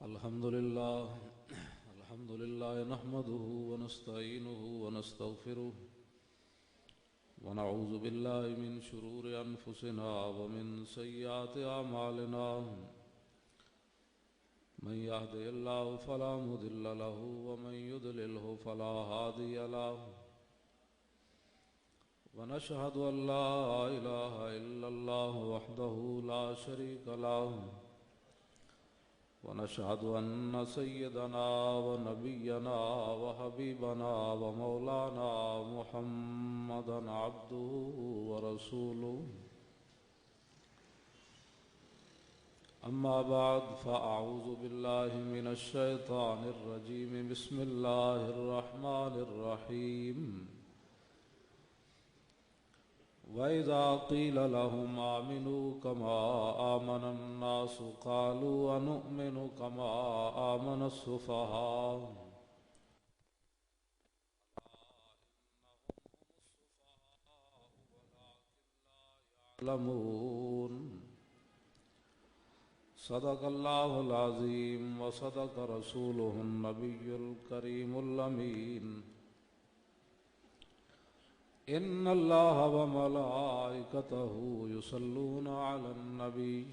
الحمد لله نحمده ونستعينه ونستغفره ونعوذ بالله من شرور أنفسنا ومن سيئات أعمالنا من يهده الله فلا مضل له ومن يضلله فلا هادي له ونشهد أن لا إله إلا الله وحده لا شريك له ونشهد أن سيدنا ونبينا وحبيبنا ومولانا محمدا عبده ورسوله أما بعد فأعوذ بالله من الشيطان الرجيم بسم الله الرحمن الرحيم وَإِذَا قِيلَ لَهُمْ آمِنُوا كَمَا آمَنَ النَّاسُ قَالُوا وَنُؤْمِنُ كَمَا آمَنَ السُّفَهَاءُ يَعْلَمُونَ صدق الله العظيم وصدق رسوله النبي الكريم الأمين إن الله وملائكته يصلون على النبي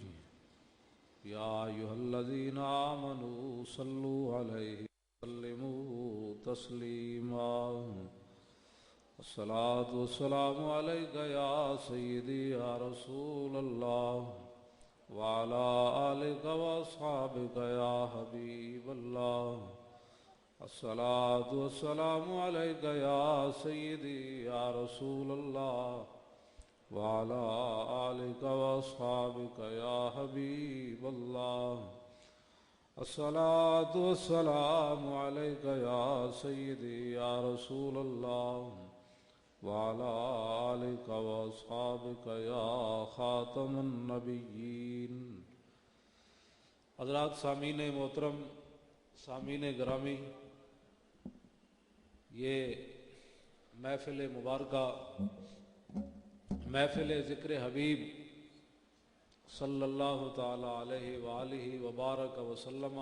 يا أيها الذين آمنوا صلوا عليه وسلموا تسليما الصلاة والسلام عليك يا سيدي يا رسول الله وعلى آلك وأصحابك يا حبيب الله الصلاة والسلام عليك يا سيدي يا رسول الله وعلى آلك وأصحابك يا حبيب الله الصلاة والسلام عليك يا سيدي يا رسول الله وعلى آلك وأصحابك يا خاتم النبيين. حضرات سامعین محترم، سامعین گرامی، یہ محفل مبارکہ محفل ذکر حبیب صلی اللہ تعالی علیہ وآلہ وبارک وسلم،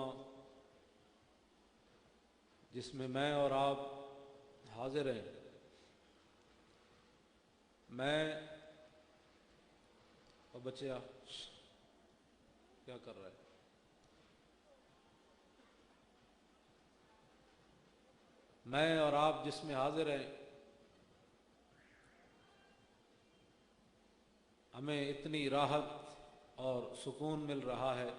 جس میں میں اور آپ حاضر ہیں. میں اور بچیا کیا کر رہا ہے؟ میں اور آپ جس میں حاضر ہیں، ہمیں اتنی راحت اور سکون مل رہا ہے.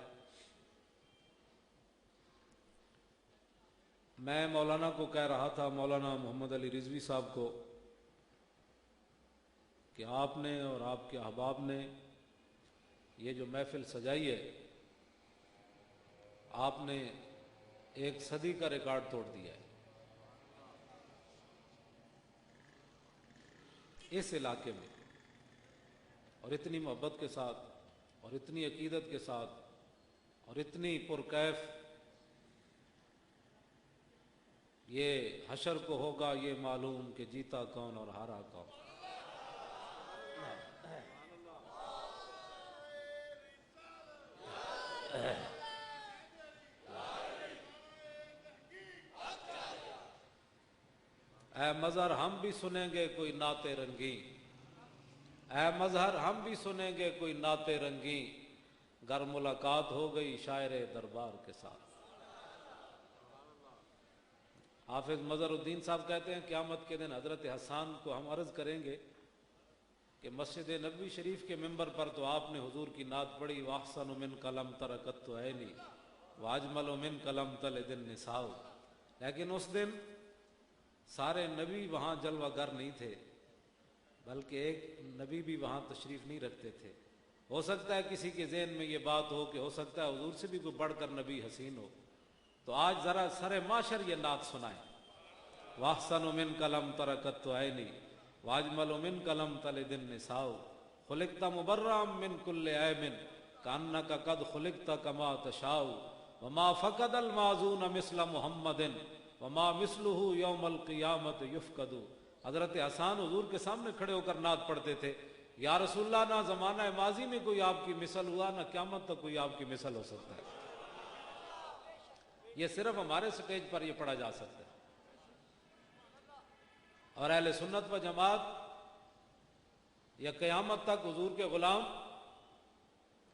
میں مولانا کو کہہ رہا تھا، مولانا محمد علی رضوی صاحب کو، کہ آپ نے اور آپ کے احباب نے یہ جو محفل سجائی ہے، آپ نے ایک صدی کا ریکارڈ توڑ دیا ہے. اس علاقے میں اور اتنی محبت کے ساتھ اور اتنی عقیدت کے ساتھ اور اتنی پرکیف یہ حشر کو ہوگا یہ معلوم کہ جیتا کون اور ہارا کون. اے مظہر ہم بھی سنیں گے کوئی نعت رنگی، اے مظہر ہم بھی سنیں گے کوئی نعت رنگی، گر ملاقات ہو گئی شاعر دربار کے ساتھ. حافظ مظہر الدین صاحب کہتے ہیں قیامت کے دن حضرت حسان کو ہم عرض کریں گے کہ مسجد نبوی شریف کے ممبر پر تو آپ نے حضور کی نعت پڑھی، وَأَحْسَنُ مِنْكَ لَمْ تَرَكَتُّ عَيْنِي وَأَجْمَلُ مِنْكَ لَمْ تَلِدِ النِّسَاءُ. لیکن اس دن سارے نبی وہاں جلوہ گر نہیں تھے، بلکہ ایک نبی بھی وہاں تشریف نہیں رکھتے تھے. ہو سکتا ہے کسی کے ذہن میں یہ بات ہو کہ ہو سکتا ہے حضور سے بھی کوئی بڑھ کر نبی حسین ہو، تو آج ذرا سر معاشر یہ نعت سنائیں. وَأَحْسَنُ مِنْكَ لَمْ تَرَكَتُّ عَيْنِي وَأَجْمَلُ مِنْكَ لَمْ تَلِدِ النِّسَاءُ خُلِقْتَ مُبَرَّأً مِنْ كُلِّ عَيْبٍ كَأَنَّكَ قَدْ خُلِقْتَ كَمَا تَشَاءُ وَمَا فَقَدَ الْمَعْزُونَ مِثْلَ مُحَمَّدٍ وَمَا مِثْلُهُ يَوْمَ الْقِيَامَةِ يُفْقَدُ. حضرت حسان حضور کے سامنے کھڑے ہو کر نعت پڑھتے تھے، یا رسول اللہ نہ زمانہ ماضی میں کوئی آپ کی مثل ہوا، نہ قیامت تک کوئی آپ کی مثل ہو سکتا ہے. یہ صرف ہمارے سٹیج پر یہ پڑھا جا سکتا ہے. اور اہل سنت و جماعت یا قیامت تک حضور کے غلام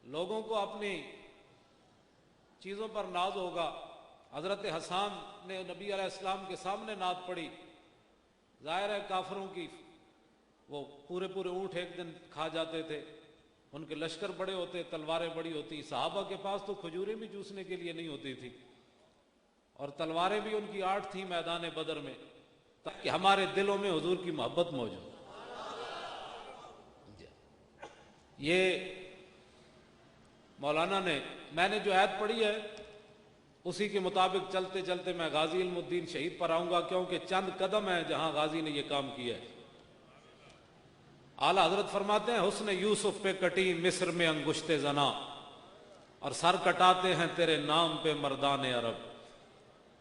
لوگوں کو اپنی چیزوں پر ناز ہوگا. حضرت حسان نے نبی علیہ السلام کے سامنے نعت پڑھی. ظاہر ہے کافروں کی وہ پورے پورے اونٹ ایک دن کھا جاتے تھے, ان کے لشکر بڑے ہوتے, تلواریں بڑی ہوتی. صحابہ کے پاس تو کھجوریں بھی چوسنے کے لیے نہیں ہوتی تھی, اور تلواریں بھی ان کی 8 تھیں میدان بدر میں, تاکہ ہمارے دلوں میں حضور کی محبت موجود. یہ مولانا نے, میں نے جو آیت پڑھی ہے اسی کے مطابق چلتے چلتے میں غازی علم الدین شہید پر آؤں گا, کیونکہ چند قدم ہیں جہاں غازی نے یہ کام کیا ہے. اعلیٰ حضرت فرماتے ہیں حسن یوسف پہ کٹی مصر میں انگشت زنا, اور سر کٹاتے ہیں تیرے نام پہ مردان عرب.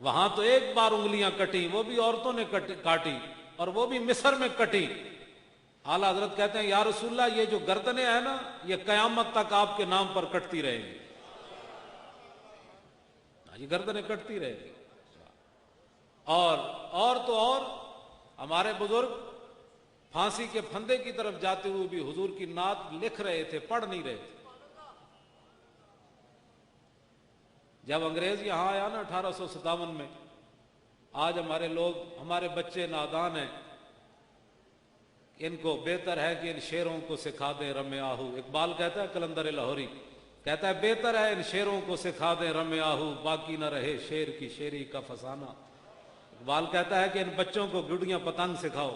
وہاں تو ایک بار انگلیاں کٹی, وہ بھی عورتوں نے کاٹی, اور وہ بھی مصر میں کٹی. اعلیٰ حضرت کہتے ہیں یا رسول اللہ, یہ جو گردنیں ہیں نا, یہ قیامت تک آپ کے نام پر کٹتی رہیں گی. یہ گردنیں کٹتی رہیں گی. اور تو اور ہمارے بزرگ پھانسی کے پھندے کی طرف جاتے ہوئے بھی حضور کی نعت لکھ رہے تھے, پڑھ نہیں رہے تھے. جب انگریز یہاں آیا نا 1857 میں, آج ہمارے لوگ, ہمارے بچے نادان ہیں, ان کو بہتر ہے کہ ان شیروں کو سکھا دیں رم آہو. اقبال کہتا ہے, کلندر لاہوری کہتا ہے بہتر ہے ان شیروں کو سکھا دیں رم آہو, باقی نہ رہے شیر کی شیری کا فسانہ. اقبال کہتا ہے کہ ان بچوں کو گڈیاں پتنگ سکھاؤ,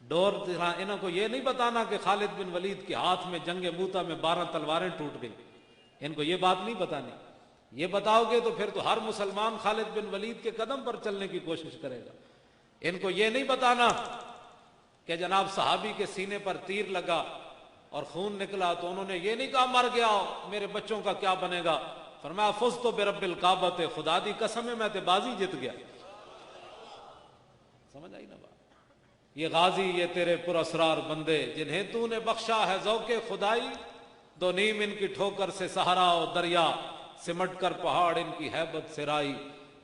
ڈور دکھا. انہوں کو یہ نہیں بتانا کہ خالد بن ولید کے ہاتھ میں جنگ موتا میں 12 تلواریں ٹوٹ گئی. ان کو یہ بات نہیں بتانی. یہ بتاؤ گے تو پھر تو ہر مسلمان خالد بن ولید کے قدم پر چلنے کی کوشش کرے گا. ان کو یہ نہیں بتانا کہ جناب صحابی کے سینے پر تیر لگا اور خون نکلا تو انہوں نے یہ نہیں کہا مر گیا, میرے بچوں کا کیا بنے گا. فرمایا فزت برب الکعبۃ, خدا دی قسم ہے میں تے بازی جت گیا. سمجھ آئی نا بات. یہ غازی, یہ تیرے پراسرار بندے جنہیں تو نے بخشا ہے ذوق خدائی, دو نیم ان کی ٹھوکر سے صحرا و دریا, سمٹ کر پہاڑ ان کی ہیبت سرائی,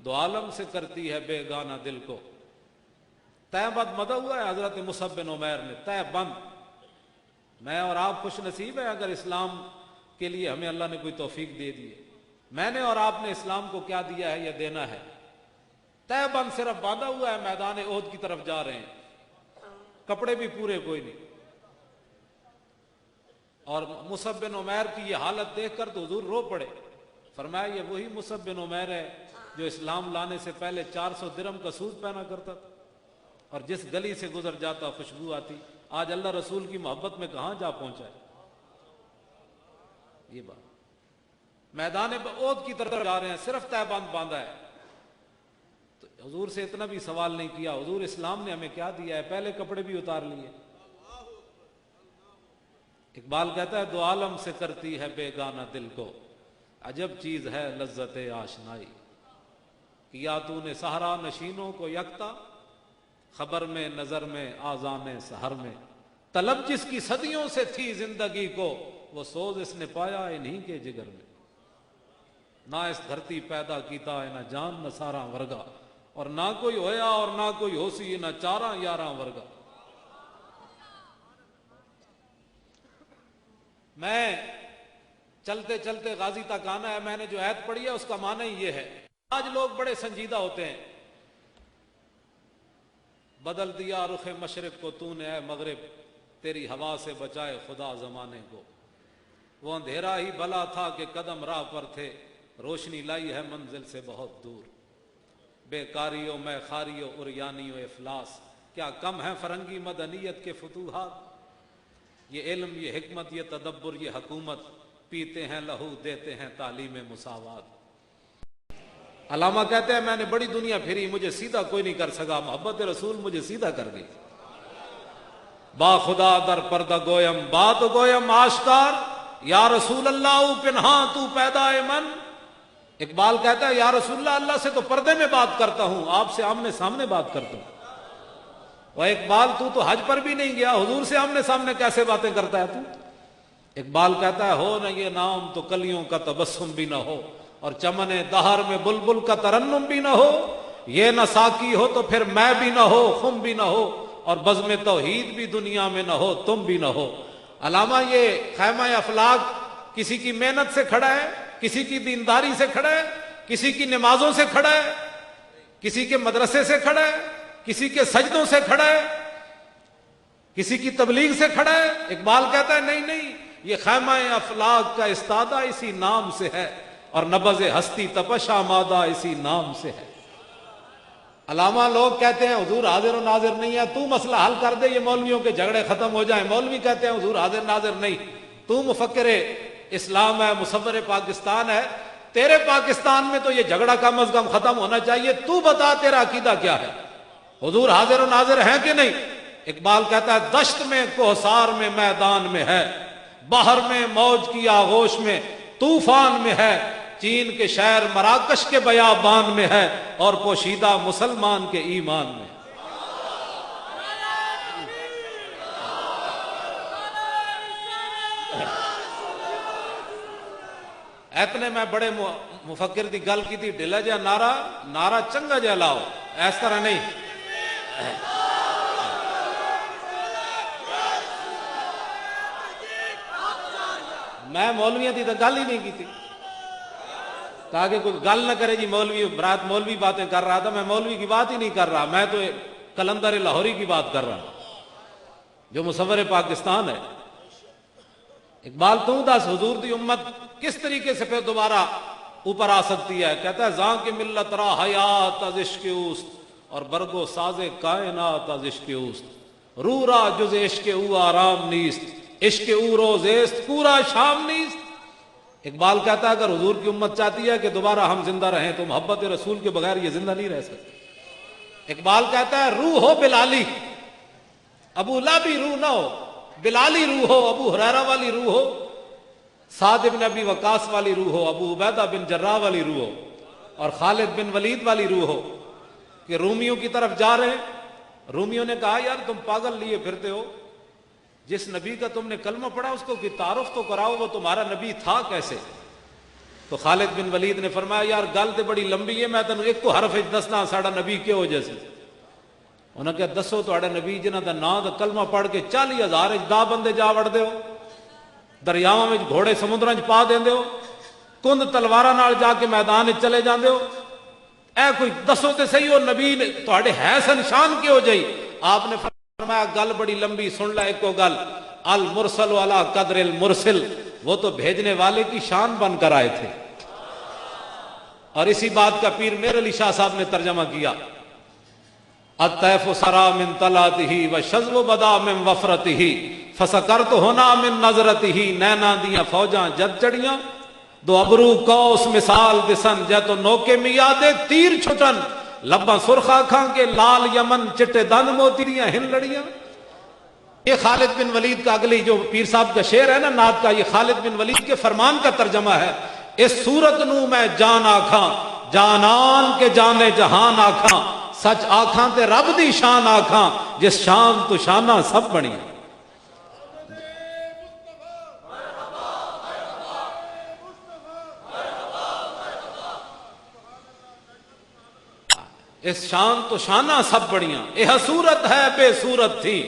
دو عالم سے کرتی ہے بے گانا دل کو. تہ بند مدہ ہوا ہے حضرت مصعب بن عمیر نے, تہ بند. میں اور آپ خوش نصیب ہیں اگر اسلام کے لیے ہمیں اللہ نے کوئی توفیق دے دی ہے. میں نے اور آپ نے اسلام کو کیا دیا ہے یا دینا ہے. تہ بند صرف باندھا ہوا ہے, میدان احد کی طرف جا رہے ہیں, کپڑے بھی پورے کوئی نہیں. اور مصعب بن عمیر کی یہ حالت دیکھ کر تو حضور رو پڑے. فرمایا یہ وہی مصعب بن عمیر ہے جو اسلام لانے سے پہلے 400 درہم کا سوٹ پہنا کرتا تھا, اور جس گلی سے گزر جاتا خوشبو آتی. آج اللہ رسول کی محبت میں کہاں جا پہنچا ہے. یہ بات میدان احد کی طرف جا رہے ہیں, صرف تہ بند باندھا ہے. تو حضور سے اتنا بھی سوال نہیں کیا, حضور اسلام نے ہمیں کیا دیا ہے, پہلے کپڑے بھی اتار لیے. اقبال کہتا ہے دو عالم سے کرتی ہے بے گانا دل کو, عجب چیز ہے لذت آشنائی. کیا تو نے صحرا نشینوں کو یکتا, خبر میں نظر میں آذان سحر میں. طلب جس کی صدیوں سے تھی زندگی کو, وہ سوز اس نے پایا انہی کے جگر میں. نہ اس دھرتی پیدا کیتا ہے نہ جان نہ ساراں ورگا, اور نہ کوئی ہویا اور نہ کوئی ہوسی نہ چاراں یاراں ورگا. میں چلتے چلتے غازی تک آنا ہے. میں نے جو آیت پڑھی ہے اس کا معنی یہ ہے. آج لوگ بڑے سنجیدہ ہوتے ہیں. بدل دیا رخ مشرق کو تو نے اے مغرب, تیری ہوا سے بچائے خدا زمانے کو. وہ اندھیرا ہی بھلا تھا کہ قدم راہ پر تھے, روشنی لائی ہے منزل سے بہت دور. بیکاریوں میں خاریوں اریانی و افلاس, کیا کم ہے فرنگی مدنیت کے فتوحات. یہ علم یہ حکمت یہ تدبر یہ حکومت, پیتے ہیں لہو دیتے ہیں تعلیم مساوات. علامہ کہتے ہیں میں نے بڑی دنیا پھری, مجھے سیدھا کوئی نہیں کر سکا, محبت رسول مجھے سیدھا کر گئی. با خدا در پردہ گویم بات گویم آشکار, یا رسول اللہ پنہاں تو پیدا من. اقبال کہتا ہے یا رسول اللہ, اللہ سے تو پردے میں بات کرتا ہوں, آپ سے آمنے سامنے بات کرتا ہوں. وہ اقبال تو حج پر بھی نہیں گیا, حضور سے آمنے سامنے کیسے باتیں کرتا ہے تو. اقبال کہتا ہے ہو نہ یہ نام تو کلیوں کا تبسم بھی نہ ہو, اور چمن دہر میں بلبل کا ترنم بھی نہ ہو، یہ نہ ساقی ہو تو پھر میں بھی نہ ہو، خم بھی نہ ہو، اور بزم توحید بھی دنیا میں نہ ہو، تم بھی نہ ہو۔ علامہ یہ خیمہ افلاک کسی کی محنت سے کھڑا ہے، کسی کی دینداری سے کھڑا ہے، کسی کی نمازوں سے کھڑا ہے، کسی کے مدرسے سے کھڑا ہے، کسی کے سجدوں سے کھڑا ہے، کسی کی تبلیغ سے کھڑا ہے۔ اقبال کہتا ہے نہیں نہیں، یہ خیمہ افلاک کا استادہ اسی نام سے ہے، اور نبض ہستی تپش آمادہ اسی نام سے ہے۔ علامہ لوگ کہتے ہیں حضور حاضر و ناظر نہیں ہے، تو مسئلہ حل کر دے، یہ مولویوں کے جھگڑے ختم ہو جائیں۔ مولوی کہتے ہیں حضور حاضر ناظر نہیں، تو مفکر اسلام ہے، مصور پاکستان ہے، تیرے پاکستان میں تو یہ جھگڑا کم از کم ختم ہونا چاہیے، تو بتا تیرا عقیدہ کیا ہے، حضور حاضر و ناظر ہیں کہ نہیں؟ اقبال کہتا ہے دشت میں کوہسار میں میدان میں ہے، بحر میں موج کی آغوش میں طوفان میں ہے، چین کے شہر مراکش کے بیابان میں ہے، اور پوشیدہ مسلمان کے ایمان میں۔ اتنے میں بڑے مفکر دی گل کی تھی، ڈلا جا نعرہ چنگا جا لاؤ، اس طرح نہیں۔ میں مولویوں کی تو گل ہی نہیں کی تھی تاکہ کوئی گل نہ کرے جی مولوی برات مولوی باتیں کر رہا تھا، میں مولوی کی بات ہی نہیں کر رہا، میں تو کلندر لاہوری کی بات کر رہا ہوں جو مصور پاکستان ہے۔ اقبال تو دس حضور دی امت کس طریقے سے پھر دوبارہ اوپر آ سکتی ہے؟ کہتا ہے زاں کی ملت را حیات از عشق اوست، اور برگو ساز کائنات از عشق اوست، رو را جز عشق او آرام نیست، عشق او روز است پورا شام نیست۔ اقبال کہتا ہے اگر حضور کی امت چاہتی ہے کہ دوبارہ ہم زندہ رہیں تو محبت رسول کے بغیر یہ زندہ نہیں رہ سکتے۔ اقبال کہتا ہے روح ہو بلالی، ابو لابی روح نہ ہو، بلالی روح ہو، ابو ہریرہ والی روح ہو، سعد بن ابی وقاص والی روح ہو، ابو عبیدہ بن جراح والی روح ہو، اور خالد بن ولید والی روح ہو، کہ رومیوں کی طرف جا رہے ہیں۔ رومیوں نے کہا یار تم پاگل لیے پھرتے ہو، جس نبی کا تم نے کلمہ پڑھا اس کو کوئی تعارف تو کراؤ، وہ تمہارا نبی تھا کیسے؟ تو خالد بن ولید نے فرمایا یار گل تو بڑی لمبی ہے، میں تینوں ایک کو حرف دسنا ساڈا نبی کیوں جیسے۔ انہوں نے کہا دسو تہاڈا نبی جنہاں دا نام دا کلمہ پڑھ کے 40,000 دا بندے جا وڑدے ہو، دریاواں وچ گھوڑے سمندراں وچ پا دیندے ہو، کند تلواراں نال جا کے میدان وچ چلے جاندے ہو، اے کوئی دسو تے صحیح ہو نبی نے تہاڈے ہے سنشان کیوں جئی؟ آپ نے فرمایا گل بڑی لمبی، سن لے ایک گل، المرسل علی قدر المرسل، وہ تو بھیجنے والے کی شان بن کر آئے تھے۔ اور اسی بات کا پیر میر علی شاہ صاحب نے ترجمہ کیا، الطیف سرا من طلعتہ وشذو بدا من وفرتہ فسکرت ہونا من نظرتہ، نینا دیاں فوجاں جد چڑیاں، دو ابرو کوس مثال دسن، جے تو نوکے میادے تیر چھٹن، لباں سرخا کھاں کے لال یمن چٹے دن موتی دیاں ہن لڑیاں۔ یہ خالد بن ولید کا اگلی جو پیر صاحب کا شعر ہے نا نعت کا، یہ خالد بن ولید کے فرمان کا ترجمہ ہے۔ اس صورت نو میں جان آکھاں، جانان کے جانے جہان آکھاں، سچ آکھاں تے رب دی شان آکھاں، جس شان تو شانہ سب بنی۔ اس شان تو شانہ سب بڑیاں، یہ صورت ہے بے صورت تھی۔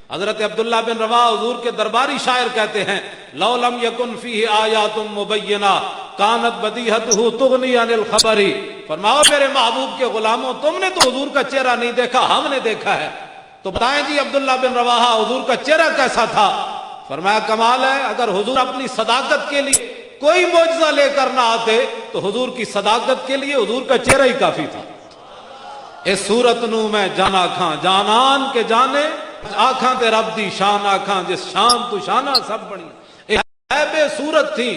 حضرت عبداللہ بن رواح حضور کے درباری شاعر کہتے ہیں لو لم یکن فیہ آیات مبینہ کانت بدیہتہ تغنی عن الخبر، فرماؤ میرے محبوب کے غلاموں تم نے تو حضور کا چہرہ نہیں دیکھا، ہم نے دیکھا ہے، تو بتائیں جی عبداللہ بن رواح حضور کا چہرہ کیسا تھا؟ فرمایا کمال ہے، اگر حضور اپنی صداقت کے لیے کوئی معجزہ لے کر نہ آتے تو حضور کی صداقت کے لیے حضور کا چہرہ ہی کافی تھا۔ اس صورت نو میں جانا کھاں، جانان کے جانے آنکھاں تے رب دی شان آنکھاں، جس شان تو شانہ سب بنی۔ اے بے صورت تھی،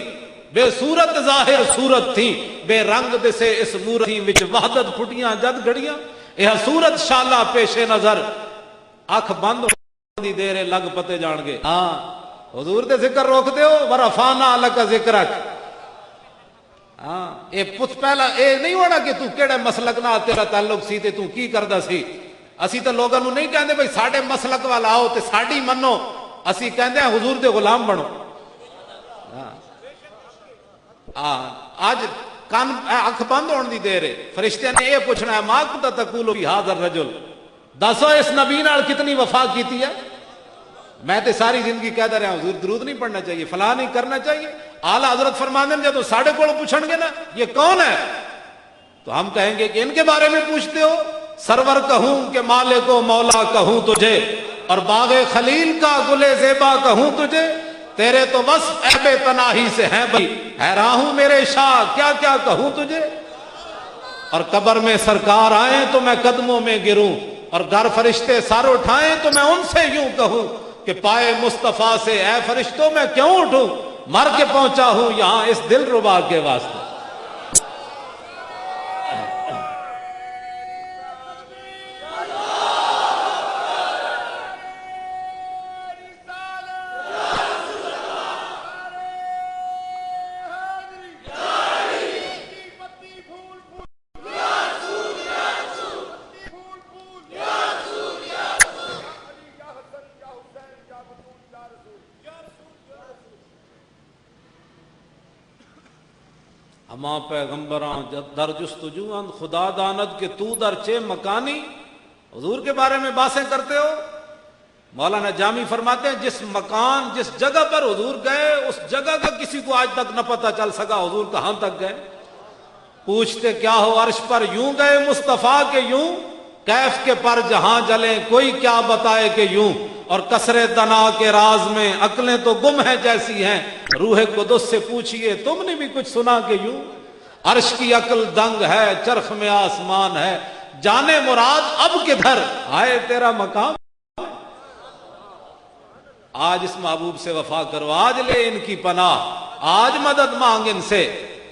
بے صورت ظاہر صورت تھی، بے رنگ دے سے اس مورتی وچ وحدت پھٹیاں جد گھڑیاں، یہ صورت شالا پیش نظر، اکھ بند دی دیرے لگ پتے جان گے۔ ہاں حضور دے ذکر روک دیو، ورفعنا لک ذکرک۔ ہاں اے پوچھ پہلا اے نہیں ہونا کہ تو کیڑے مسلک نال تیرا تعلق سی تے تو کی کردا سی۔ اسی تو لوگوں نو نہیں کہندے بھئی ساڈے مسلک والا آؤ تے ساڈی منو، اسی کہندے ہیں حضور دے غلام بنو۔ آج کان اکھ بند ہونے دی دیر ہے. فرشتے نے یہ پوچھنا ہے ما کنت تقول فی ھذا الرجل, دسو اس نبی نال کتنی وفا کیتی ہے. میں تے ساری زندگی کہتا رہا حضور درود نہیں پڑھنا چاہیے, فلاں نہیں کرنا چاہیے. اعلی حضرت فرماندے ہیں جب ساڑھے کول پوچھن گے نا یہ کون ہے, تو ہم کہیں گے کہ ان کے بارے میں پوچھتے ہو. سرور کہوں کہ مالک و مولا کہوں تجھے, اور باغ خلیل کا گلے زیبا کہوں تجھے, تیرے تو وصف عیب تناہی سے ہیں بھائی, حیران ہوں میرے شاہ کیا کیا کہوں تجھے. اور قبر میں سرکار آئیں تو میں قدموں میں گروں, اور گر فرشتے سر اٹھائیں تو میں ان سے یوں کہوں کہ پائے مصطفیٰ سے اے فرشتوں میں کیوں اٹھوں, مر کے پہنچا ہوں یہاں اس دل ربا کے واسطے. ہما پیغمبران در جستجو خدا داند کہ تو در چے مکانی. حضور کے بارے میں باتیں کرتے ہو. مولانا جامی فرماتے ہیں جس مکان جس جگہ پر حضور گئے اس جگہ کا کسی کو آج تک نہ پتہ چل سکا حضور کہاں تک گئے. پوچھتے کیا ہو عرش پر یوں گئے مصطفیٰ کے یوں, کیف کے پر جہاں جلیں کوئی کیا بتائے کہ یوں, اور کثرے دنا کے راز میں عقلیں تو گم ہیں جیسی ہیں, روح قدس سے پوچھئے تم نے بھی کچھ سنا کہ یوں. عرش کی عقل دنگ ہے چرخ میں آسمان ہے, جانے مراد اب کدھر آئے تیرا مقام. آج اس محبوب سے وفا کرو, آج لے ان کی پناہ, آج مدد مانگ ان سے.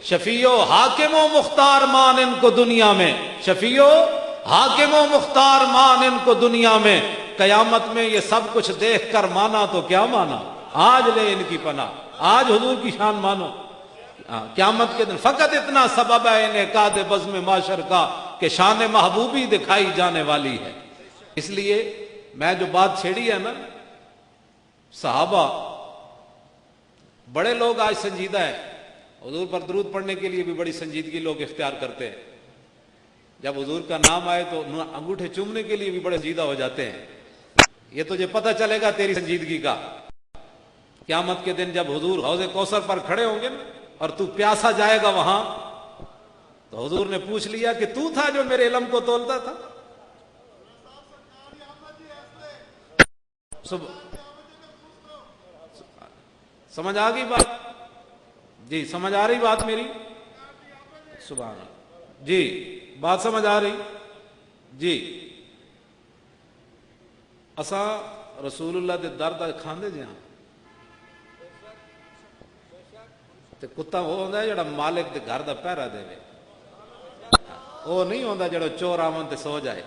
شفیع و حاکم و مختار مان ان کو دنیا میں, شفیع و حاکم و مختار مان ان کو دنیا میں. قیامت میں یہ سب کچھ دیکھ کر مانا تو کیا مانا, آج لے ان کی پناہ, آج حضور کی شان مانو. قیامت کے دن فقط اتنا سبب ہے انعقاد بزم معاشر کا کہ شان محبوبی دکھائی جانے والی ہے. اس لیے میں جو بات چھیڑی ہے نا, صحابہ بڑے لوگ آج سنجیدہ ہیں, حضور پر درود پڑھنے کے لیے بھی بڑی سنجیدگی لوگ اختیار کرتے ہیں. جب حضور کا نام آئے تو انگوٹھے چومنے کے لیے بھی بڑے سنجیدہ ہو جاتے ہیں. یہ تجھے پتہ چلے گا تیری سنجیدگی کا قیامت کے دن جب حضور حوض کوثر پر کھڑے ہوں گے نا اور تو پیاسا جائے گا وہاں, تو حضور نے پوچھ لیا کہ تو تھا جو میرے علم کو تولتا تھا. سمجھ آ گئی بات جی, سمجھ آ رہی بات میری, سبحان اللہ جی, بات سمجھ آ رہی جی. اساں رسول اللہ دے درد کھاندے جاں تے کتا وہ ہوندا ہے جڑا مالک دے گھر دا پہرا دے, وہ نہیں ہوندا جڑا چور آون تے سو جائے.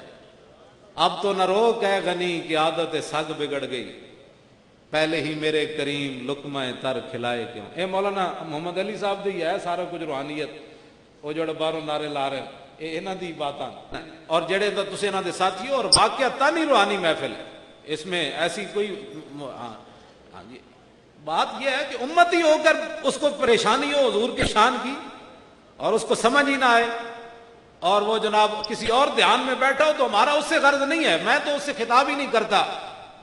اب تو نہ رو کہ غنی کی عادت سگ بگڑ گئی, پہلے ہی میرے کریم لقمہ تر کھلائے کیوں. اے مولانا محمد علی صاحب دی ہے سارا کچھ روحانیت, وہ جڑے باہروں نعرے لا رہے ہیں یہ انہاں دی باتاں, اور جڑے تسی انہاں دے ساتھی ہو, اور واقعہ تانی روحانی محفل ہے, اس میں ایسی کوئی بات یہ ہے کہ امتی ہو کر اس کو پریشانی ہو حضور کی شان کی اور اس کو سمجھ ہی نہ آئے, اور وہ جناب کسی اور دھیان میں بیٹھا ہو, تو ہمارا اس سے غرض نہیں ہے. میں تو اس سے خطاب ہی نہیں کرتا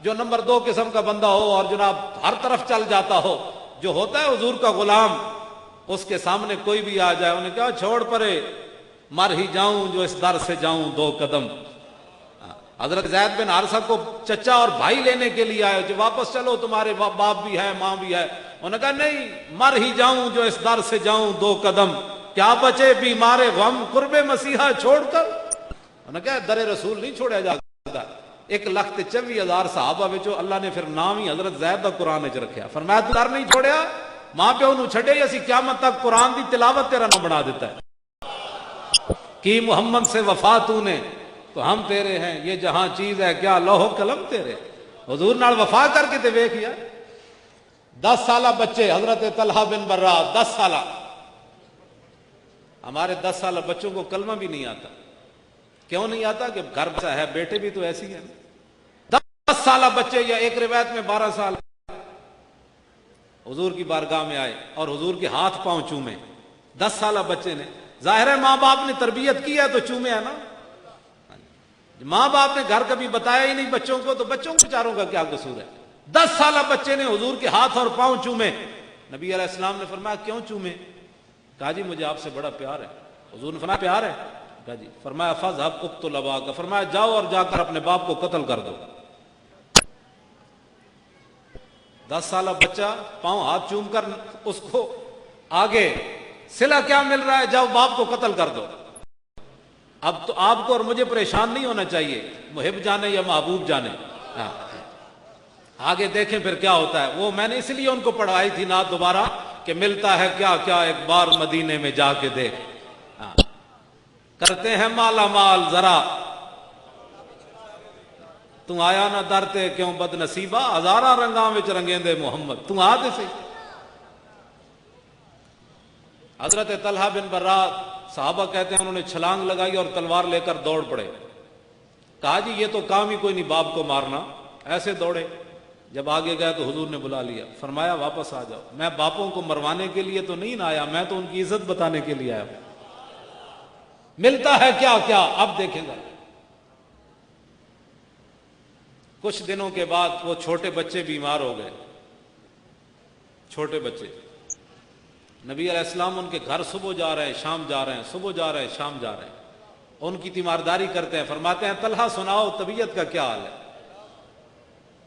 جو نمبر 2 قسم کا بندہ ہو اور جناب ہر طرف چل جاتا ہو. جو ہوتا ہے حضور کا غلام, اس کے سامنے کوئی بھی آ جائے انہیں کہا چھوڑ پرے, مر ہی جاؤں جو اس در سے جاؤں 2 قدم. حضرت زید بن حارثہ کو چچا اور بھائی لینے کے لیے آئے, جو واپس چلو تمہارے باپ بھی ہے ماں بھی ہے. انہوں نے کہا نہیں, مر ہی جاؤں جو اس در سے جاؤں 2 قدم, کیا بچے بیمار غم قرب مسیحا چھوڑ کر. انہوں نے کہا در رسول نہیں چھوڑا جاتا. 1,24,000 صحابہ وچوں اللہ نے پھر نام ہی حضرت زید دا قرآن وچ رکھیا. فرمایا تو در نہیں چھوڑیا, ماں پیو نو چھڈے اسی قیامت تک قرآن دی تلاوت تیرا نام بنا دیتا ہے. کی محمد سے وفا تو نے تو ہم تیرے ہیں, یہ جہاں چیز ہے کیا لوح و قلم تیرے. حضور نال وفا کر کے تے ویکھیا. 10 سالہ بچے حضرت طلحہ بن برا, 10 سالہ. ہمارے 10 سالہ بچوں کو کلمہ بھی نہیں آتا. کیوں نہیں آتا؟ کہ گھر بچہ ہے, بیٹے بھی تو ایسی ہیں. 10 سالہ بچے, یا ایک روایت میں 12 سال, حضور کی بارگاہ میں آئے اور حضور کے ہاتھ پاؤں چومے. 10 سالہ بچے نے، ظاہر ہے ماں باپ نے تربیت کی ہے تو چومے ہے نا، ماں باپ نے گھر کبھی بتایا ہی نہیں بچوں کو، تو بچوں کو بیچاروں کا کیا قصور ہے؟ 10 سالہ بچے نے حضور کے ہاتھ اور پاؤں چومے۔ نبی علیہ السلام نے فرمایا کیوں چومے؟ کہا جی مجھے آپ سے بڑا پیار ہے۔ حضور نے فرمایا پیار ہے؟ کہا جی۔ فرمایا فذهب اقتل اباک، فرمایا جاؤ اور جا کر اپنے باپ کو قتل کر دو۔ 10 سالہ بچہ پاؤں ہاتھ چوم کر اس کو آگے صلہ کیا مل رہا ہے؟ جاؤ باپ کو قتل کر دو۔ اب تو آپ کو اور مجھے پریشان نہیں ہونا چاہیے، محب جانے یا محبوب جانے، آگے دیکھیں پھر کیا ہوتا ہے۔ وہ میں نے اس لیے ان کو پڑھائی تھی نعت دوبارہ کہ ملتا ہے کیا کیا ایک بار مدینے میں جا کے دیکھ، کرتے ہیں مالا مال ذرا تو آیا نہ درتے کیوں بد نصیبہ، ہزارہ رنگاں وچ رنگیندے محمد تو آ دے سی۔ حضرت طلحہ بن برا صحابہ کہتے ہیں انہوں نے چھلانگ لگائی اور تلوار لے کر دوڑ پڑے۔ کہا جی یہ تو کام ہی کوئی نہیں باپ کو مارنا، ایسے دوڑے۔ جب آگے گئے تو حضور نے بلا لیا، فرمایا واپس آ جاؤ، میں باپوں کو مروانے کے لیے تو نہیں آیا، میں تو ان کی عزت بتانے کے لیے آیا ہوں۔ ملتا ہے کیا کیا اب دیکھیں گا۔ کچھ دنوں کے بعد وہ چھوٹے بچے بیمار ہو گئے، چھوٹے بچے۔ نبی علیہ السلام ان کے گھر صبح جا رہے ہیں شام جا رہے ہیں، صبح جا رہے ہیں شام جا رہے ہیں، ان کی تیمارداری کرتے ہیں، فرماتے ہیں طلحہ سناؤ طبیعت کا کیا حال ہے؟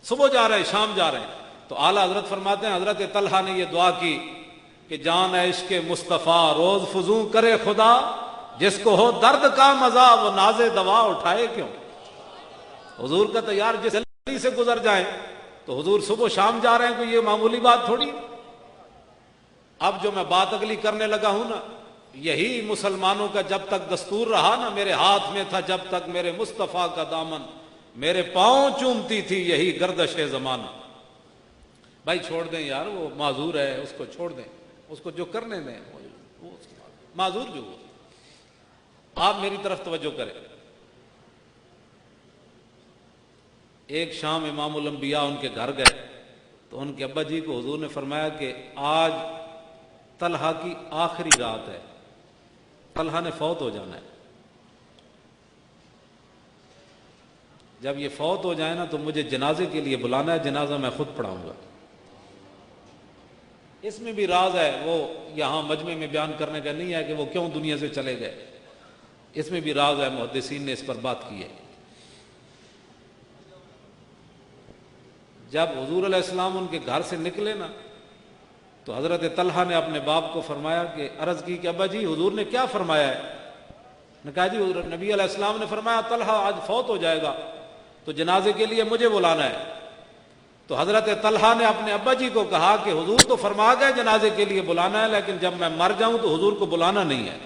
صبح جا رہے ہیں شام جا رہے ہیں۔ تو اعلیٰ حضرت فرماتے ہیں حضرت طلحہ نے یہ دعا کی کہ جان عشق مصطفیٰ روز فزوں کرے خدا، جس کو ہو درد کا مزہ وہ ناز دوا اٹھائے کیوں۔ حضور کا تیار جس جلدی سے گزر جائیں، تو حضور صبح شام جا رہے ہیں، کوئی یہ معمولی بات تھوڑی۔ اب جو میں بات اگلی کرنے لگا ہوں نا، یہی مسلمانوں کا جب تک دستور رہا نا، میرے ہاتھ میں تھا جب تک میرے مصطفیٰ کا دامن، میرے پاؤں چومتی تھی یہی گردش زمانہ۔ بھائی چھوڑ دیں یار، وہ معذور ہے، اس کو چھوڑ دیں، اس کو جو کرنے دیں، وہ معذور جو ہو۔ آپ میری طرف توجہ کریں۔ ایک شام امام الانبیاء ان کے گھر گئے تو ان کے ابا جی کو حضور نے فرمایا کہ آج طلحہ کی آخری رات ہے، طلحہ نے فوت ہو جانا ہے، جب یہ فوت ہو جائے نا تو مجھے جنازے کے لیے بلانا ہے، جنازہ میں خود پڑھاؤں گا۔ اس میں بھی راز ہے، وہ یہاں مجمع میں بیان کرنے کا نہیں ہے کہ وہ کیوں دنیا سے چلے گئے، اس میں بھی راز ہے، محدثین نے اس پر بات کی ہے۔ جب حضور علیہ السلام ان کے گھر سے نکلے نا تو حضرت طلحہ نے اپنے باپ کو فرمایا کہ عرض کی کہ ابا جی حضور نے کیا فرمایا ہے؟ نے کہا جی نبی علیہ السلام نے فرمایا طلحہ آج فوت ہو جائے گا تو جنازے کے لیے مجھے بلانا ہے۔ تو حضرت طلحہ نے اپنے ابا جی کو کہا کہ حضور تو فرما گئے جنازے کے لیے بلانا ہے، لیکن جب میں مر جاؤں تو حضور کو بلانا نہیں ہے۔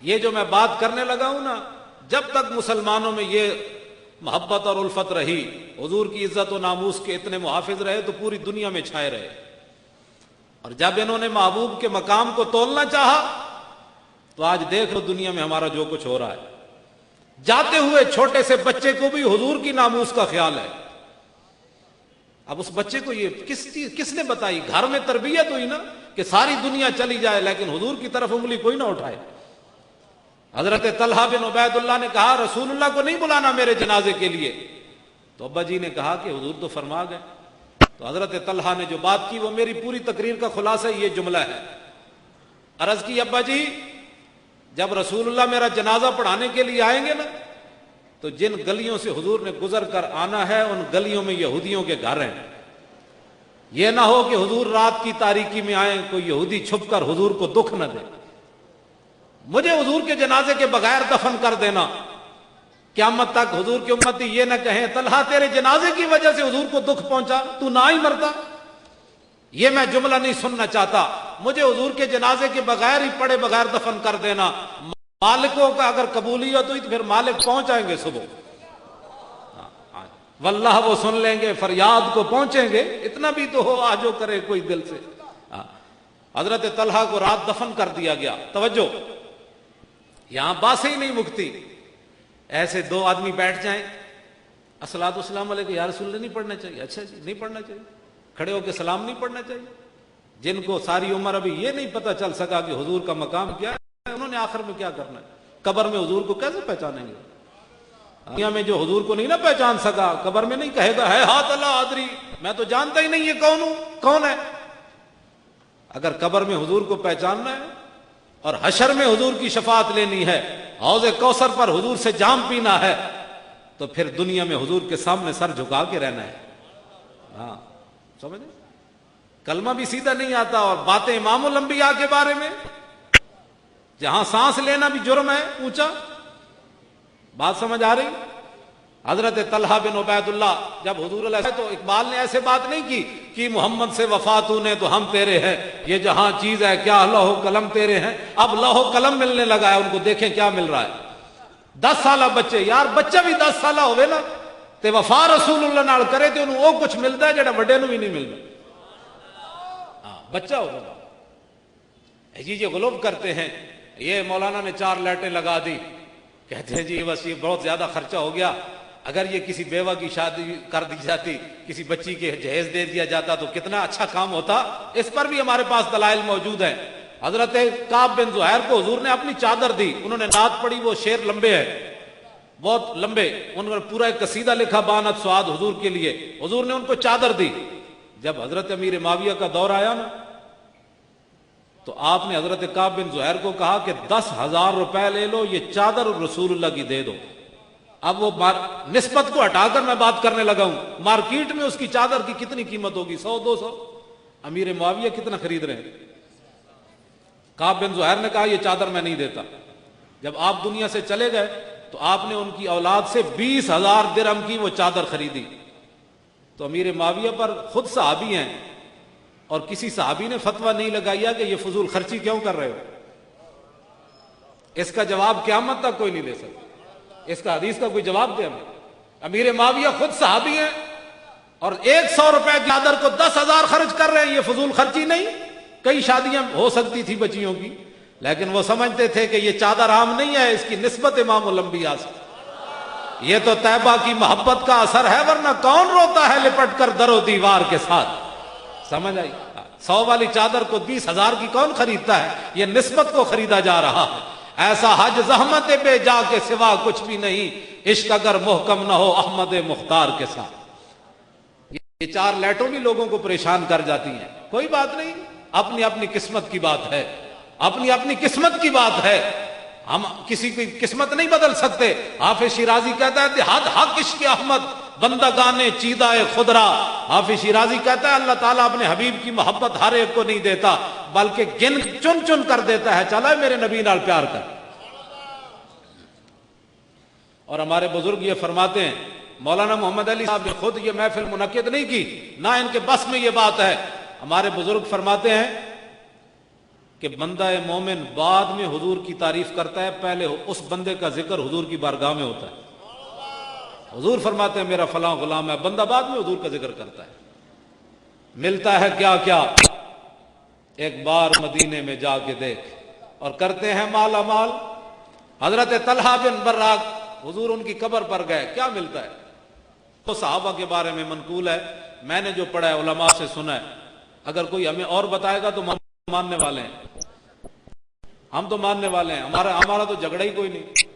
یہ جو میں بات کرنے لگا ہوں نا، جب تک مسلمانوں میں یہ محبت اور الفت رہی، حضور کی عزت و ناموس کے اتنے محافظ رہے تو پوری دنیا میں چھائے رہے۔ اور جب انہوں نے محبوب کے مقام کو تولنا چاہا تو آج دیکھ لو دنیا میں ہمارا جو کچھ ہو رہا ہے۔ جاتے ہوئے چھوٹے سے بچے کو بھی حضور کی ناموس کا خیال ہے۔ اب اس بچے کو یہ کس نے بتائی؟ گھر میں تربیت ہوئی نا کہ ساری دنیا چلی جائے لیکن حضور کی طرف انگلی کوئی نہ اٹھائے۔ حضرت طلحہ بن عبید اللہ نے کہا رسول اللہ کو نہیں بلانا میرے جنازے کے لیے، تو ابا جی نے کہا کہ حضور تو فرما گئے۔ تو حضرت طلحہ نے جو بات کی وہ میری پوری تقریر کا خلاصہ یہ جملہ ہے۔ عرض کی ابا جی جب رسول اللہ میرا جنازہ پڑھانے کے لیے آئیں گے نا تو جن گلیوں سے حضور نے گزر کر آنا ہے ان گلیوں میں یہودیوں کے گھر ہیں، یہ نہ ہو کہ حضور رات کی تاریکی میں آئیں کوئی یہودی چھپ کر حضور کو دکھ نہ دے، مجھے حضور کے جنازے کے بغیر دفن کر دینا، قیامت تک حضور کی امتی یہ نہ کہیں طلحہ تیرے جنازے کی وجہ سے حضور کو دکھ پہنچا تو نہ ہی مرتا۔ یہ میں جملہ نہیں سننا چاہتا، مجھے حضور کے جنازے کے بغیر ہی پڑے بغیر دفن کر دینا۔ مالکوں کا اگر قبولیت ہوئی تو پھر مالک پہنچ آئیں گے صبح، واللہ وہ سن لیں گے، فریاد کو پہنچیں گے، اتنا بھی تو ہو آجو کرے کوئی دل سے۔ حضرت طلحہ کو رات دفن کر دیا گیا۔ توجہ، یہاں باتیں ہی نہیں مکتی۔ ایسے دو آدمی بیٹھ جائیں، الصلوۃ والسلام علیہ یا رسول اللہ نہیں پڑھنا چاہیے، اچھا جی نہیں پڑھنا چاہیے، کھڑے ہو کے سلام نہیں پڑھنا چاہیے؟ جن کو ساری عمر ابھی یہ نہیں پتا چل سکا کہ حضور کا مقام کیا ہے، انہوں نے آخر میں کیا کرنا ہے؟ قبر میں حضور کو کیسے پہچانیں گے؟ دنیا میں جو حضور کو نہیں نہ پہچان سکا، قبر میں نہیں کہے گا ہے ہاتھ اللہ آدری، میں تو جانتا ہی نہیں یہ کون ہوں، کون ہے۔ اگر قبر میں حضور کو پہچاننا ہے اور حشر میں حضور کی شفاعت لینی ہے، حوض کوثر پر حضور سے جام پینا ہے، تو پھر دنیا میں حضور کے سامنے سر جھکا کے رہنا ہے۔ ہاں سمجھے؟ کلمہ بھی سیدھا نہیں آتا اور باتیں امام الانبیاء کے بارے میں، جہاں سانس لینا بھی جرم ہے اونچا۔ بات سمجھ آ رہی؟ حضرت طلحہ بن عبید اللہ جب حضور علیہ السلام، تو اقبال نے ایسے بات نہیں کی کہ محمد سے وفا تو نے تو ہم تیرے ہیں، یہ جہاں چیز ہے کیا لوح و قلم تیرے ہیں۔ اب لوح و قلم ملنے لگا ہے ان کو، دیکھیں کیا مل رہا ہے۔ 10 سالہ بچے، یار بچہ بھی 10 سالہ ہوئے نا تے وفا رسول اللہ نال کرے تے انہوں وہ کچھ ملتا ہے جڑا بڑے نو بھی نہیں ملتا۔ ہاں بچہ ہو گیا جی، یہ غلوب کرتے ہیں، یہ مولانا نے 4 لائٹیں لگا دی، کہتے ہیں جی بس یہ بہت زیادہ خرچہ ہو گیا، اگر یہ کسی بیوہ کی شادی کر دی جاتی، کسی بچی کے جہیز دے دیا جاتا تو کتنا اچھا کام ہوتا۔ اس پر بھی ہمارے پاس دلائل موجود ہیں۔ حضرت کعب بن زہیر کو حضور نے اپنی چادر دی، انہوں نے نعت پڑھی، وہ شعر لمبے ہیں بہت لمبے، انہوں نے پورا ایک قصیدہ لکھا بانت سعاد حضور کے لیے، حضور نے ان کو چادر دی۔ جب حضرت امیر معاویہ کا دور آیا نا تو آپ نے حضرت کعب بن زہیر کو کہا کہ 10,000 روپے لے لو، یہ چادر رسول اللہ کی دے دو۔ اب وہ نسبت کو ہٹا کر میں بات کرنے لگا ہوں، مارکیٹ میں اس کی چادر کی کتنی قیمت ہوگی؟ 100-200۔ امیر معاویہ کتنا خرید رہے ہیں؟ کعب بن زہیر نے کہا یہ چادر میں نہیں دیتا۔ جب آپ دنیا سے چلے گئے تو آپ نے ان کی اولاد سے 20,000 درہم کی وہ چادر خریدی۔ تو امیر معاویہ پر خود صحابی ہیں اور کسی صحابی نے فتویٰ نہیں لگایا کہ یہ فضول خرچی کیوں کر رہے ہو؟ اس کا جواب قیامت تک کوئی نہیں دے سکتا، اس کا حدیث کا کوئی جواب دے ہمیں۔ امیر معاویہ خود صحابی ہیں اور 100 روپے کی چادر کو 10,000 خرچ کر رہے ہیں، یہ فضول خرچی نہیں؟ کئی شادیاں ہو سکتی تھی بچیوں کی، لیکن وہ سمجھتے تھے کہ یہ چادر عام نہیں ہے، اس کی نسبت امام الانبیاء سے، یہ تو طیبہ کی محبت کا اثر ہے، ورنہ کون روتا ہے لپٹ کر در و دیوار کے ساتھ؟ سمجھ آئی؟ 100 والی چادر کو 20,000 کی کون خریدتا ہے؟ یہ نسبت کو خریدا جا رہا ہے۔ ایسا حج زحمت بے جا کے سوا کچھ بھی نہیں، عشق اگر محکم نہ ہو احمد مختار کے ساتھ۔ یہ 4 لائٹوں بھی لوگوں کو پریشان کر جاتی ہیں، کوئی بات نہیں، اپنی اپنی قسمت کی بات ہے، اپنی اپنی قسمت کی بات ہے، ہم کسی کی قسمت نہیں بدل سکتے۔ حافظ شیرازی کہتا ہے حد حق عشق احمد بندگان چیدہ خدرا۔ حافظ شیرازی کہتا ہے اللہ تعالیٰ اپنے حبیب کی محبت ہر ایک کو نہیں دیتا، بلکہ گن چن چن کر دیتا ہے، چلا میرے نبی نال پیار کر۔ اور ہمارے بزرگ یہ فرماتے ہیں، مولانا محمد علی صاحب نے خود یہ محفل منعقد نہیں کی، نہ ان کے بس میں یہ بات ہے۔ ہمارے بزرگ فرماتے ہیں کہ بندہ مومن بعد میں حضور کی تعریف کرتا ہے، پہلے اس بندے کا ذکر حضور کی بارگاہ میں ہوتا ہے۔ حضور فرماتے ہیں میرا فلاں غلام ہے، بندہ بعد میں حضور کا ذکر کرتا ہے۔ ملتا ہے کیا کیا ایک بار مدینے میں جا کے دیکھ، اور کرتے ہیں مالا مال۔ حضرت طلحہ بن براق حضور ان کی قبر پر گئے، کیا ملتا ہے؟ تو صحابہ کے بارے میں منقول ہے، میں نے جو پڑھا ہے علماء سے سنا ہے، اگر کوئی ہمیں اور بتائے گا تو ماننے والے ہیں، ہم تو ماننے والے ہیں، ہمارا تو جھگڑا ہی کوئی نہیں۔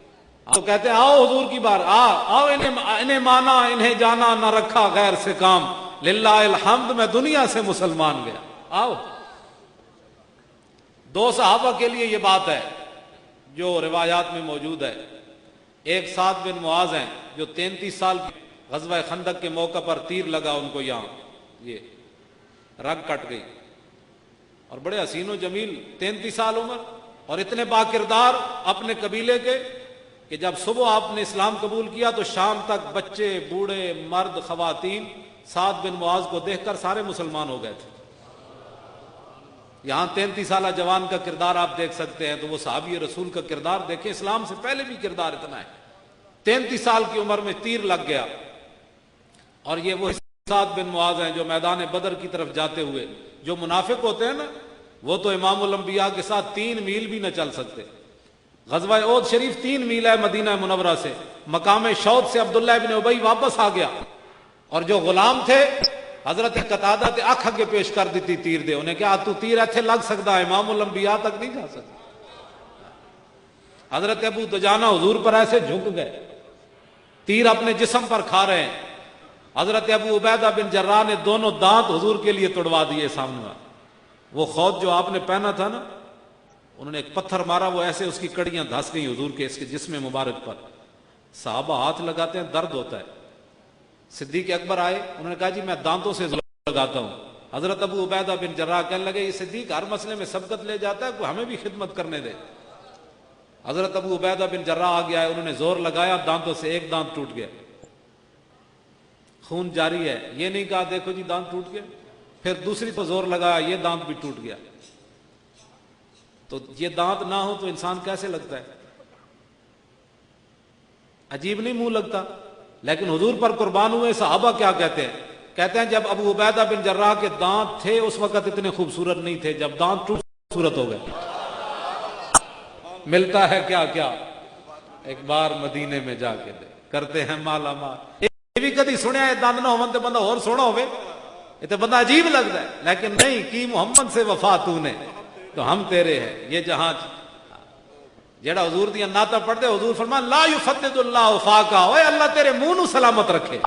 ہم تو کہتے ہیں آؤ حضور کی بار، آؤ انہیں مانا انہیں جانا، نہ رکھا غیر سے کام، للہ الحمد میں دنیا سے مسلمان گیا، آؤ۔ 2 صحابہ کے لیے یہ بات ہے جو روایات میں موجود ہے۔ ایک سعد بن معاذ ہیں جو 33 سال کی غزوہ خندق کے موقع پر تیر لگا ان کو، یہاں یہ رگ کٹ گئی، اور بڑے حسین و جمیل، 33 سال عمر، اور اتنے با کردار اپنے قبیلے کے کہ جب صبح آپ نے اسلام قبول کیا تو شام تک بچے بوڑھے مرد خواتین سعد بن معاذ کو دیکھ کر سارے مسلمان ہو گئے تھے۔ یہاں 33 سالہ جوان کا کردار آپ دیکھ سکتے ہیں، تو وہ صحابی رسول کا کردار دیکھیں، اسلام سے پہلے بھی کردار اتنا ہے۔ 33 سال کی عمر میں تیر لگ گیا، اور یہ وہ سعد بن معاذ ہیں جو میدان بدر کی طرف جاتے ہوئے، جو منافق ہوتے ہیں نا وہ تو امام الانبیاء کے ساتھ 3 میل بھی نہ چل سکتے۔ غزوہ احد شریف 3 میل ہے مدینہ منورہ سے، مقام شوط سے عبداللہ ابن ابی واپس آ گیا، اور جو غلام تھے حضرت قتادہ تے اکھ اگے پیش کر دیتی تیر دے, انہیں کہا تو تیر ایتھے لگ سکتا ہے, امام الانبیاء تک نہیں جا سکتا. حضرت ابو دجانہ حضور پر ایسے جھک گئے, تیر اپنے جسم پر کھا رہے ہیں. حضرت ابو عبیدہ بن جراح نے دونوں دانت حضور کے لیے توڑوا دیے سامنے. وہ خود جو آپ نے پہنا تھا نا, انہوں نے ایک پتھر مارا, وہ ایسے اس کی کڑیاں دھس گئیں حضور کے اس کے جسم مبارک پر. صحابہ ہاتھ لگاتے ہیں, درد ہوتا ہے. صدیق اکبر آئے, انہوں نے کہا جی میں دانتوں سے لگاتا ہوں. حضرت ابو عبیدہ بن جراح کہنے لگے یہ صدیق ہر مسئلے میں سبقت لے جاتا ہے, کوئی ہمیں بھی خدمت کرنے دے. حضرت ابو عبیدہ بن جراح آ گیا, انہوں نے زور لگایا, دانتوں سے ایک دانت ٹوٹ گیا, خون جاری ہے. یہ نہیں کہا دیکھو جی دانت ٹوٹ گیا, پھر دوسری تو زور لگایا, یہ دانت بھی ٹوٹ گیا. تو یہ دانت نہ ہو تو انسان کیسے لگتا ہے؟ عجیب نہیں منہ لگتا؟ لیکن حضور پر قربان ہوئے صحابہ کیا کہتے ہیں؟ کہتے ہیں جب ابو عبیدہ بن جراح کے دانت تھے اس وقت اتنے خوبصورت نہیں تھے, جب دانت ٹوٹ خوبصورت ہو گئے. ملتا ہے کیا کیا ایک بار مدینے میں جا کے دے, کرتے ہیں مالا مال. یہ بھی کدی سنیا ہے دند نہ ہون تے بندہ اور سونا ہوئے, یہ تو بندہ عجیب لگتا ہے. لیکن نہیں کی محمد سے وفا تو نے تو ہم تیرے ہیں. یہ جہاں جیڑا حضور دیا نعتہ پڑھ دے, حضور فرمان لا یفتد اللہ وفاقہ, اوے اللہ تیرے منہ نو سلامت رکھے.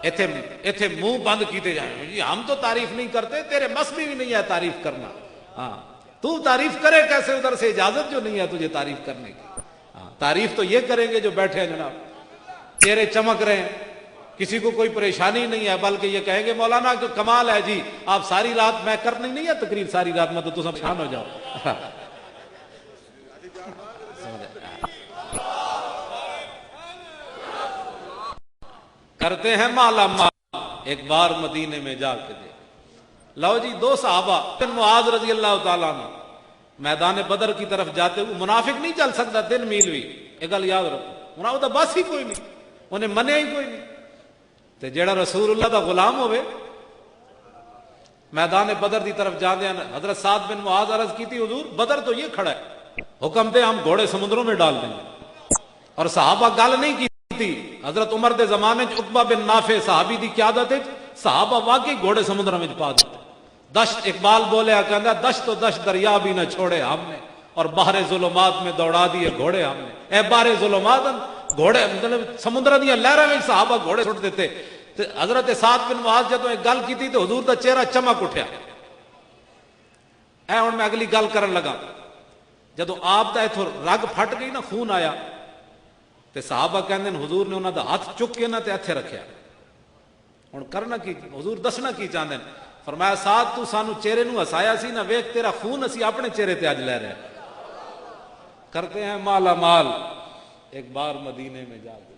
ایتھے منہ بند کیتے جائیں جی ہم تو تعریف نہیں کرتے, تیرے مس میں بھی نہیں ہے تعریف کرنا. ہاں تو تعریف کرے کیسے, ادھر سے اجازت جو نہیں ہے تجھے تعریف کرنے کی. ہاں تعریف تو یہ کریں گے جو بیٹھے ہیں جناب, چہرے چمک رہے ہیں, کسی کو کوئی پریشانی نہیں ہے, بلکہ یہ کہیں گے مولانا کہ کمال ہے جی, آپ ساری رات میں کرنی نہیں ہے تقریر ساری رات میں, تو سب شان ہو جاؤ. کرتے ہیں مالا مال ایک بار مدینے میں جا کے دے. لو جی دو صحابہ بن معاذ رضی اللہ تعالیٰ عنہ میدان بدر کی طرف جاتے ہوئے, منافق نہیں چل سکتا 3 میل بھی, ایک گل یاد رکھو, انہوں نے بس ہی کوئی نہیں, انہیں منیا ہی کوئی نہیں. تے جیڑا رسول اللہ دا غلام ہوئے میدان بدر دی طرف جاندے ہیں. حضرت سعد بن معاذ عرض کی تھی حضور بدر تو یہ کھڑا ہے, حکم دے ہم گھوڑے سمندروں میں ڈال دیں گے. اور صحابہ گل نہیں کی تھی. حضرت عمر دے زمانے عقبہ بن نافع صحابی دی قیادت ہے, صحابہ واقعی گھوڑے سمندر میں پا دیتے. دشت اقبال بولیا کہندا دشت تو دشت دریا بھی نہ چھوڑے ہم نے, اور بحر ظلمات میں دوڑا دیے گھوڑے ہم نے. اے بحر ظلمات گھوڑے مطلب سمندر دیا لہراں میں صحابہ گھوڑے چھوڑ دیتے. تے حضرت سعد بن معاذ جدوں ایک گل کیتی تو حضور دا چہرہ چمک اٹھیا. اے ہن میں اگلی گل کرن لگا. جدوں آپ دا ایتھوں رگ پھٹ گئی نا, خون آیا, تے صحابہ کہندے حضور نے انہاں دا ہاتھ چک کے نہ تے ایتھے رکھیا. ہن کرنا کی حضور دسنا کی چاہندے ہیں؟ فرمایا سعد تو سانو چہرے نو ہسایا سی نا, ویکھ تیرا خون اسی اپنے چہرے تے اج لے رہے ہیں. کرتے ہیں مالا مال ایک بار مدینے میں جا کے.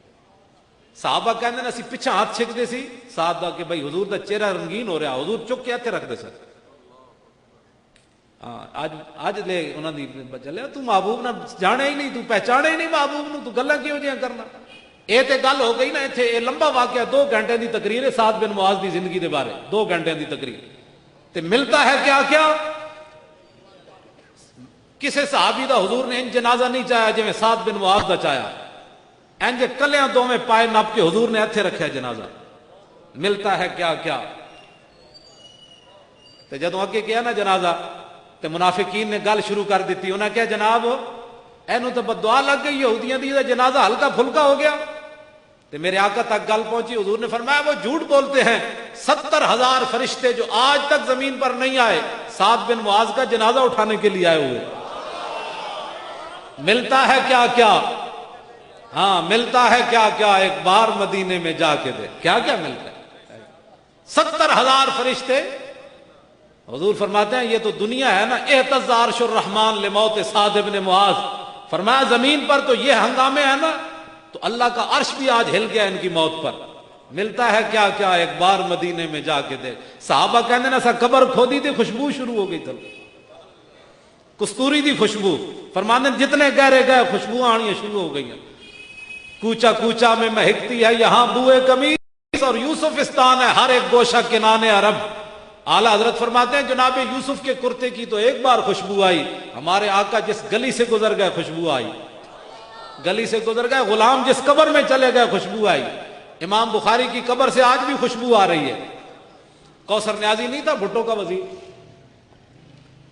صحابہ کہندے اسی پیچھے ہاتھ چھک دے سی سعد دا کہ بھائی حضور دا چہرہ رنگین ہو رہا, حضور چک کے ایتھے رکھ دے سر. ہاں اج لے انہاں دی چلے تو محبوب نہ جانے ہی نہیں, تو پہچانے ہی نہیں محبوب نو, تو گلاں کیوں جیاں کرنا. اے تے گل ہو گئی نا ایتھے. اے لمبا واقعہ 2 گھنٹے دی تقریر ہے سعد بن معاذ دی زندگی دے بارے, 2 گھنٹے دی تقریر. تے ملتا ہے کیا کیا کسے صحابی دا حضور نے ان جنازہ نہیں چاہیا جویں سعد بن معاذ دا چاہیا. انج کلیاں دوویں پائے نپ کے حضور نے ایتھے رکھیا جنازہ. ملتا ہے کیا کیا. تے جدوں اگے کیا نا جنازہ تے منافقین نے گل شروع کر دیتی. انہاں کہا جناب اینو تے بددعا لگ گئی, یہودیاں دی جنازہ ہلکا پھلکا ہو گیا. تے میرے آقا تک گل پہنچی. حضور نے فرمایا وہ جھوٹ بولتے ہیں, 70,000 فرشتے جو آج تک زمین پر نہیں آئے سعد بن معاذ کا جنازہ اٹھانے کے لیے آئے ہوئے. ملتا ہے کیا کیا. ہاں ملتا ہے کیا کیا ایک بار مدینے میں جا کے دے. کیا کیا ملتا ہے؟ 70,000 فرشتے. حضور فرماتے ہیں یہ تو دنیا ہے نا, اہتز عرش الرحمن لموت سعد بن معاذ. فرمایا زمین پر تو یہ ہنگامے ہیں نا, تو اللہ کا عرش بھی آج ہل گیا ان کی موت پر. ملتا ہے کیا کیا ایک بار مدینے میں جا کے دے. صحابہ کہنے نا سا قبر کھودی تھی خوشبو شروع ہو گئی تھی, کستوری دی خوشبو. فرمانے جتنے گہرے گئے خوشبو آنی شروع ہو گئی. کوچا کوچا میں مہکتی ہے یہاں بوئے قمیص, اور یوسفستان ہے ہر ایک گوشہ کنانے عرب. اعلیٰ حضرت فرماتے ہیں جناب یوسف کے کرتے کی تو ایک بار خوشبو آئی, ہمارے آقا جس گلی سے گزر گئے خوشبو آئی. گلی سے گزر گئے, غلام جس قبر میں چلے گئے خوشبو آئی. امام بخاری کی قبر سے آج بھی خوشبو آ رہی ہے. کوثر نیازی نہیں تھا بھٹو کا وزیر،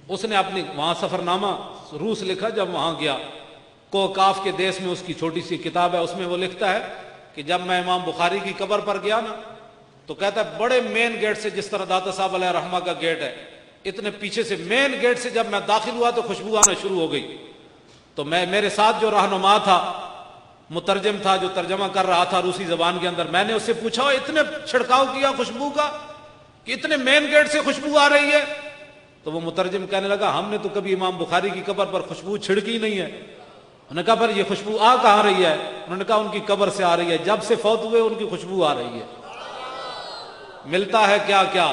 اس نے اپنی وہاں سفر نامہ روس لکھا جب وہاں گیا، کوکاف کے دیس میں اس کی چھوٹی سی کتاب ہے، اس میں وہ لکھتا ہے کہ جب میں امام بخاری کی قبر پر گیا نا تو کہتا ہے بڑے مین گیٹ سے، جس طرح داتا صاحب علیہ رحمہ کا گیٹ ہے، اتنے پیچھے سے مین گیٹ سے جب میں داخل ہوا تو خوشبو آنا شروع ہو گئی. تو میرے ساتھ جو رہنما تھا، مترجم تھا جو ترجمہ کر رہا تھا روسی زبان کے اندر، میں نے اس سے پوچھا اتنے چھڑکاؤ کیا خوشبو کا کہ اتنے مین گیٹ سے خوشبو آ رہی ہے؟ تو وہ مترجم کہنے لگا ہم نے تو کبھی امام بخاری کی قبر پر خوشبو چھڑکی نہیں ہے. انہوں نے کہا پر یہ خوشبو آ کہاں رہی ہے؟ انہوں نے کہا ان کی قبر سے آ رہی ہے، جب سے فوت ہوئے ان کی خوشبو آ رہی ہے. ملتا ہے کیا کیا،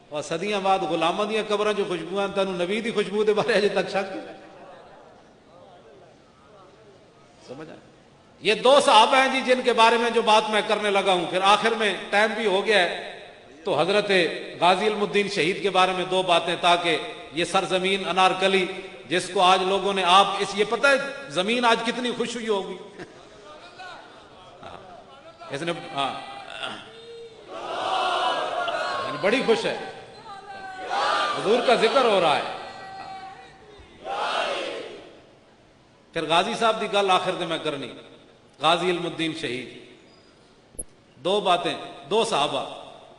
اور صدیاں بعد غلاماں دیاں قبراں جو خوشبوਆਂ تینوں نبی دی خوشبو دے بارے اجے تک شک ہے. سمجھ آئے؟ یہ دو صحابہ ہیں جی جن کے بارے میں جو بات میں کرنے لگا ہوں. پھر آخر میں ٹائم بھی ہو گیا ہے تو حضرت غازی علم الدین شہید کے بارے میں دو باتیں، تاکہ یہ سرزمین انارکلی جس کو آج لوگوں نے یہ پتہ ہے زمین آج کتنی خوش ہوئی ہوگی، اس نے بڑی خوش ہے، حضور کا ذکر ہو رہا ہے. پھر غازی صاحب دی گل آخر دے میں کرنی، غازی علم الدین شہید، دو باتیں، دو صحابہ،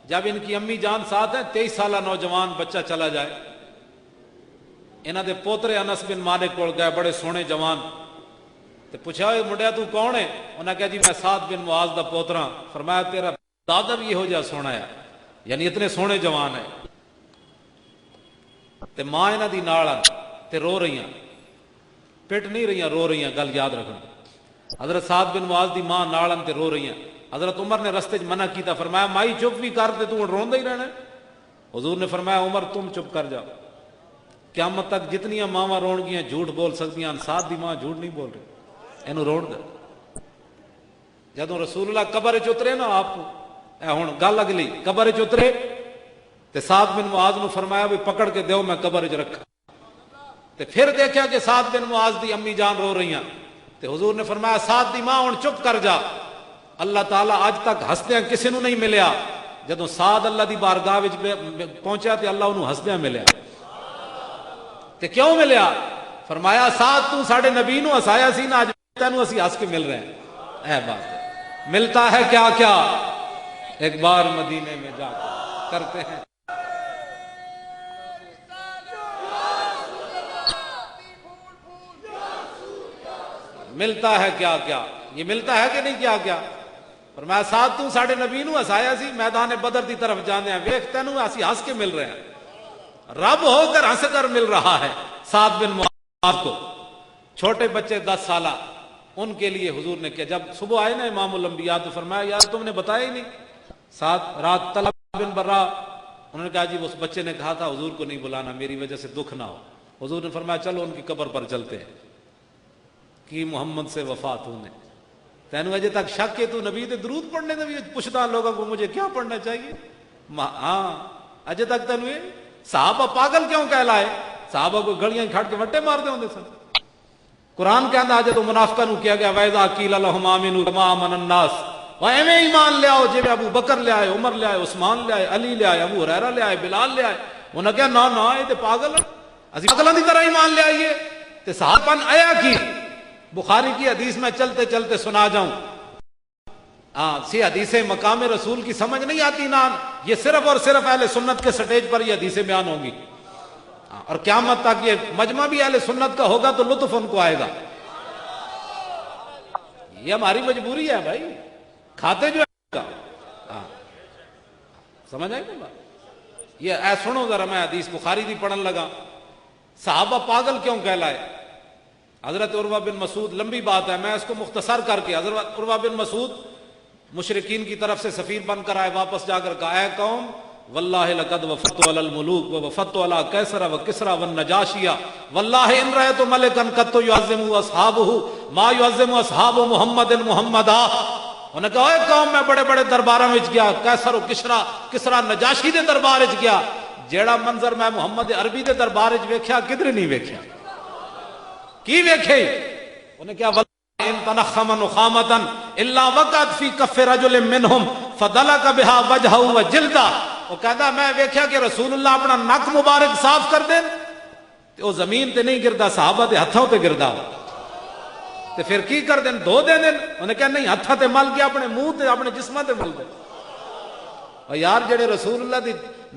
جب ان کی امی جان ساتھ ہیں، 23 سالہ نوجوان بچہ چلا جائے، انہاں دے پوترے انس بن مالک کول گئے، بڑے سونے جوان، تے پوچھا اے مڈیا تو کون ہے؟ انہاں کہا جی میں سعد بن معاذ دا پوترا. فرمایا تیرا دادا بھی یہو جہا سونا ہے، یعنی اتنے سونے جوان ہے. تے ماں انہاں دی نال تے رو رہی ہیں، پٹ نہیں رہی ہیں، رو رہی ہیں، گل یاد رکھنا. حضرت سعد بن معاذ دی ماں نالن تے رو رہی ہیں. حضرت عمر نے رستے منع کیتا، فرمایا مائی چپ بھی کر تے تو روندا ہی رہنا ہے. حضور نے فرمایا عمر تم چپ کر جاؤ، قیامت تک جتنیاں ماواں رون گیاں جھوٹ بول سکدیاں، سعد دی ماں جھوٹ نہیں بول رہی، اینو رون دے. جدوں رسول اللہ قبر وچ اترے نا، آپ اے ہن گل اگلی، قبر وچ اترے تے سعد بن معاذ نو فرمایا بھی پکڑ کے دیو میں قبر وچ رکھا. تے پھر دیکھا کہ سعد بن معاذ دی امی جان رو رہی ہیں، تے حضور نے فرمایا سعد دی ماں ہن چپ کر جا. اللہ تعالیٰ اج تک ہسدیاں کسی نو نہیں ملیا، جدوں سعد اللہ دی بارگاہ وچ پہنچا تے اللہ انہوں ہسدیاں ملیا. تے کیوں ملیا؟ فرمایا سعد تو ساڈے نبی نو ہسایا سی نا، اج تینوں اسی ہس کے مل رہے ہیں. اے بات ہے. ملتا ہے کیا کیا، ایک بار مدینے میں جا کر کرتے ہیں. ملتا ہے کیا کیا، یہ ملتا ہے کہ نہیں کیا کیا. فرمایا سعد تو ساڈے نبی نو ہسایا سی، میدان بدر دی طرف جانے ہیں، ویکھ تینوں اسی ہس کے مل رہے ہیں. رب ہو کر ہنس کر مل رہا ہے سعد بن معاذ کو. چھوٹے بچے 10 سالہ، ان کے لیے حضور نے کیا. جب صبح آئے نا امام الانبیاء تو فرمایا یار تم نے بتایا ہی نہیں. سعد رات طلحہ بن برا، انہوں نے کہا جی اس بچے نے کہا تھا حضور کو نہیں بلانا، میری وجہ سے دکھ نہ ہو. حضور نے فرمایا چلو ان کی قبر پر چلتے ہیں، کی محمد سے وفات ہونے. تینوں اجے تک شک ہے تو نبی تے درود پڑھنے دے بھی پوچھتا لوگوں کو مجھے کیا پڑھنا چاہیے. ہاں اجے تک تینوں یہ صحابہ پاگل کیوں کہلائے؟ صحابہ کو گلیاں کھڑ کے وٹے مار دے ہوندے سن. قرآن کہندا اجے تو منافقاں نو کیا گیا وَإِذَا قِيلَ لَهُمْ آمِنُوا كَمَا آمَنَ النَّاسُ، وہ ایویں ایمان لے آؤ جے ابو بکر لے آئے، عمر لے آئے، عثمان لے آئے، علی لے آئے، ابو ہریرہ لے آئے، بلال لے آئے. انہاں کہا نا نا یہ تے پاگل ہیں، اسی پاگلاں دی طرح ایمان لے آئیے. تے صحابہ آیا کی بخاری کی حدیث میں چلتے چلتے سنا جاؤں. سی حدیثیں مقام رسول کی سمجھ نہیں آتی نا، یہ صرف اور صرف اہل سنت کے سٹیج پر یہ حدیثیں بیان ہوں گی، اور قیامت تک یہ مجمع بھی اہل سنت کا ہوگا تو لطف ان کو آئے گا. یہ ہماری مجبوری ہے بھائی، کھاتے جو ہے سمجھ آئے نا. یہ اے سنو ذرا، میں حدیث بخاری دی پڑھن لگا. صحابہ پاگل کیوں کہلائے؟ حضرت عروہ بن مسعود، لمبی بات ہے میں اس کو مختصر کر کے، حضرت عروہ بن مسعود مشرکین کی طرف سے سفیر بن کر آئے، واپس جا کر کہا اے قوم واللہ لقد وفدت علی الملوک ووفدت علی کیسر وکسرا والنجاشی واللہ ان رأیت ملکا قط یعظم اصحابہ ما یعظم اصحاب محمد محمدا. انہوں نے کہا اے قوم میں بڑے بڑے درباراں وچ گیا، کیسر و کسرا نجاشی دے دربار وچ گیا، جیڑا منظر میں محمد عربی دے دربار وچ ویکھیا کدھر نہیں ویکھیا. کی ویکھے؟ انہوں نے کہا ان تنخم نخامتا الا وقعت فی کف رجل منہم فدلک بها وجهه وجلدہ. وہ کہتا میں ویکھیا کہ رسول اللہ اپنا نک مبارک صاف کر دین تے وہ زمین تے نہیں گردا، صحابہ دے ہتھوں تے گردا، تے پھر کی کر دین؟ دھو دین۔ انہیں کہا نہیں، ہتھاں تے مل کے اپنے منہ تے اپنے جسماں تے مل دے۔ اور یار جڑے رسول اللہ دی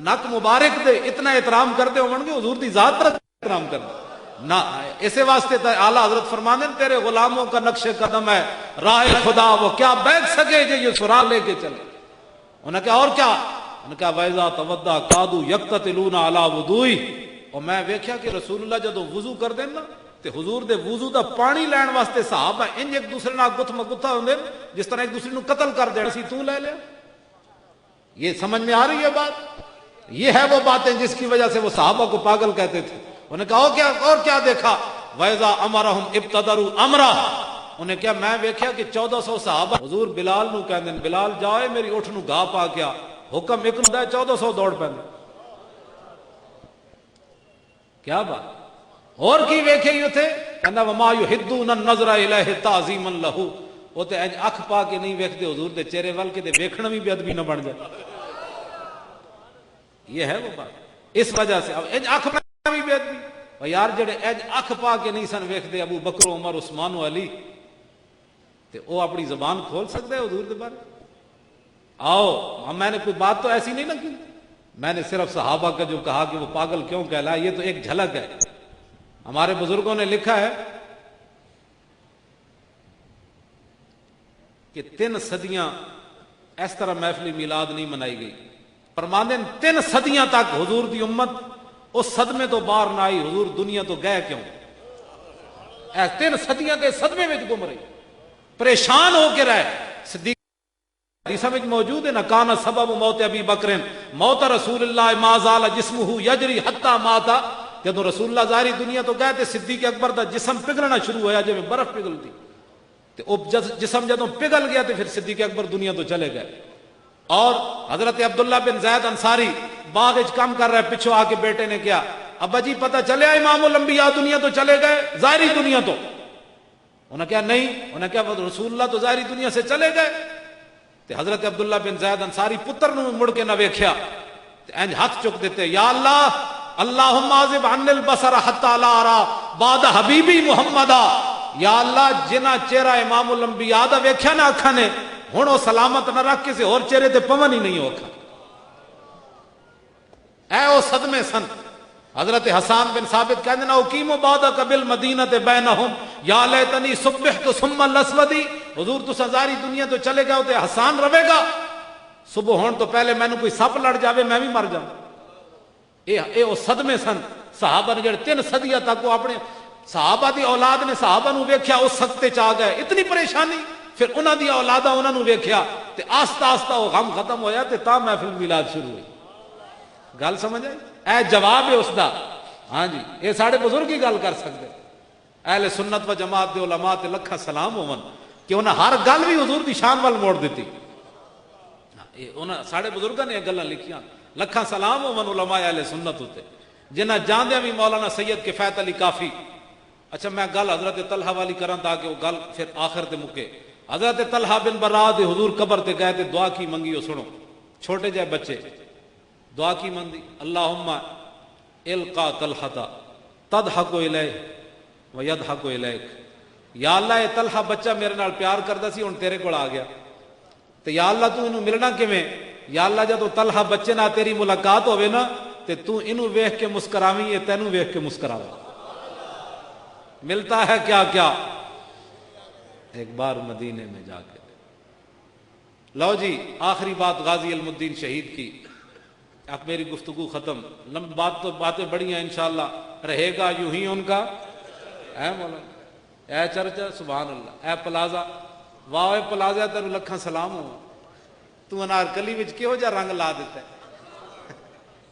نک مبارک دے اتنا احترام کرتے ہون گے، حضور دی ذات پر احترام کرتے نہ، اسے واسطے اعلیٰ حضرت فرمانے تیرے غلاموں کا نقش قدم ہے راہ خدا، وہ کیا بیٹھ سکے جو یہ سراغ لے کے چلے۔ انہوں نے کہا اور کیا؟ انہوں نے کہا وَإِذَا تَوَضَّأَ كَادُوا يَقْتَتِلُونَ عَلَى وُضُوئِهِ۔ اور میں ویکھیا کہ رسول اللہ جدوں وضو کر دین نا تے حضور دے وضو دا پانی لین واسطے صحابہ انج ایک دوسرے نال گتھ مگتھا ہوندے جس طرح ایک دوسرے نوں قتل کر دین، اسی تو لے لیا۔ یہ سمجھ میں آ رہی ہے بات؟ یہ ہے وہ باتیں جس کی وجہ سے وہ صحابہ کو پاگل کہتے تھے۔ انہوں نے کہا اور کیا دیکھا؟ وَإِذَا أَمَرَهُمْ ابْتَدَرُوا أَمْرًا۔ انہیں کیا میں ویکھیا کہ 1400 صحابہ حضور بلال نو کہندے بلال جائے میری اٹھ نو گھا پا گیا، حکم ایک ہوندا ہے 1400 دوڑ پیندے۔ کیا بات اور کی ویکھے ہی تھے؟ کہندا وما یحدون النظر الیہ تعظیما لہ، وہ تے اج اکھ پا کے نہیں ویکھدے حضور دے چہرے ول کے تے ویکھنا بھی بے ادبی نہ بن جائے۔ یہ ہے وہ بات، اس وجہ سے اب اج اکھ پا بھی بے ادبی۔ اور یار جڑے اج اکھ پا کے نہیں سن ویکھدے ابو بکر عمر عثمان و علی، تے وہ اپنی زبان کھول سکتے ہیں حضور دے بارے؟ آؤ، میں نے کوئی بات تو ایسی نہیں نہ کی، میں نے صرف صحابہ کا جو کہا کہ وہ پاگل کیوں کہلائے، یہ تو ایک جھلک ہے۔ ہمارے بزرگوں نے لکھا ہے کہ 3 صدیاں اس طرح محفل میلاد نہیں منائی گئی۔ فرماندے 3 صدیاں تک حضور دی امت اس صدمے تو باہر نہ آئی، حضور دنیا تو گئے کیوں؟ 3 صدیاں کے صدمے میں گم رہی، پریشان ہو کے رہے۔ صدیق حدیثہ میں موجود ہے نا، کانا سبب موت ابی بکر موت رسول اللہ ما زال جسمہ یجری حتی ماتا۔ جب رسول اللہ ظاہری دنیا تو گئے تھے، صدیق اکبر دا جسم پگھلنا شروع ہوا جب برف پگھلتی، تو جسم جدوں پگھل گیا تو پھر صدیق اکبر دنیا تو چلے گئے۔ اور حضرت عبداللہ بن زید انصاری باغ وچ کام کر رہے، پچھو آ کے بیٹے نے کیا ابا جی پتہ چلیا امام الانبیاء دنیا تو چلے گئے، ظاہری دنیا تو؟ انہوں نے کہا نہیں، انہوں نے کہا رسول اللہ تو ظاہری دنیا سے چلے گئے۔ تے حضرت عبداللہ بن زید انصاری پتر نو مڑ کے نہ ویکھیا تے انج ہاتھ چک دیتے، یا اللہ اللہم عذب عن البصر حتی لا ارا بعد حبیبی محمدا۔ یا اللہ جنہ چہرہ امام الانبیاء دا ویکھیا نہ اکھاں نے، ہن وہ سلامت نہ رکھ کسی اور چہرے تے پون ہی نہیں ہوکھا۔ اے او صدمے سن۔ حضرت حسان بن ثابت کہندے نا اقیم بعدک بالمدینۃ بینہم یا لیتنی صبحت ثم الاسودی۔ حضور تو ظاہری دنیا تو چلے گا تے حسان رہے گا، صبح ہون تو پہلے مینوں کوئی سپ لڑ جاوے میں بھی مر جاؤں۔ اے او صدمے سن صحابہ نے جڑے 3 صدیاں تک وہ اپنے صحابہ دی اولاد نے صحابہ نو ویکھیا اس سکتے چ آ گئے، اتنی پریشانی، پھر انہاں دی اولاداں انہاں نو ویکھیا تے آہستہ آہستہ وہ غم ختم ہویا تے تا محفل میلاد شروع ہوئی۔ گل سمجھ آئی؟ اے جواب ہے اس دا۔ ہاں جی، یہ ساڑھے بزرگ ہی گل کر سکتے۔ اہل سنت و جماعت دے علماء تے لکھاں سلام ہون کہ انہاں ہر گل بھی حضور دی شان وال موڑ دیتی۔ انہاں ساڑھے بزرگاں نے یہ گلاں لکھیاں، لکھاں سلام ہون علماء اہل سنت ہوتے جنہاں جاندیاں بھی مولانا سید کفایت علی کافی۔ اچھا میں گل حضرت طلحہ والی کراں تاکہ وہ گل پھر آخر تے مکے۔ حضرت طلحہ بن برا دے حضور قبر تے گئے تے دعا کی منگی، وہ سنو، چھوٹے جائے بچے دعا کی مندی، اللہم القا طلحہ تضحک الیہ ویضحک الیک۔ یا اللہ اے طلحہ بچہ میرے نال پیار کردا سی، ہن تیرے کول آ گیا تے یا اللہ تو انہوں ملنا کیویں؟ یا اللہ جدوں طلحہ بچے نال تیری ملاقات ہوے نا تے تو انہوں ویکھ کے مسکراویں، اے تینوں ویکھ کے مسکراوے۔ ملتا ہے کیا کیا ایک بار مدینے میں جا کے۔ لو جی آخری بات غازی علم الدین شہید کی، اب میری گفتگو ختم، باتیں بڑی ہیں انشاءاللہ، رہے گا یوں ہی ان کا۔ اے مولانا، اے چرچا، سبحان اللہ، اے پلازا، واہ اے پلازا تینوں لکھاں سلام ہو، تو انارکلی وچ کہو جا رنگ لا دیتا ہے۔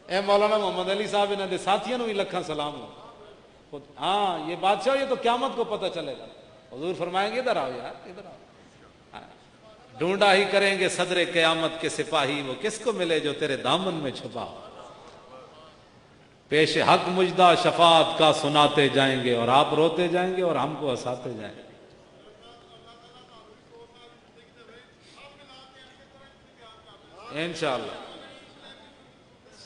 اے مولانا محمد علی صاحب انہاں دے ساتھیاں نو بھی لکھاں سلام ہو۔ ہاں یہ بادشاہ یہ تو قیامت کو پتہ چلے گا۔ حضور فرمائیں گے ادھر آؤ یار، ادھر آؤ، ڈھونڈا ہی کریں گے صدر قیامت کے سپاہی، وہ کس کو ملے جو تیرے دامن میں چھپا ہو۔ پیش حق مجدہ شفاعت کا سناتے جائیں گے، اور آپ روتے جائیں گے اور ہم کو ہنساتے جائیں گے۔ انشاءاللہ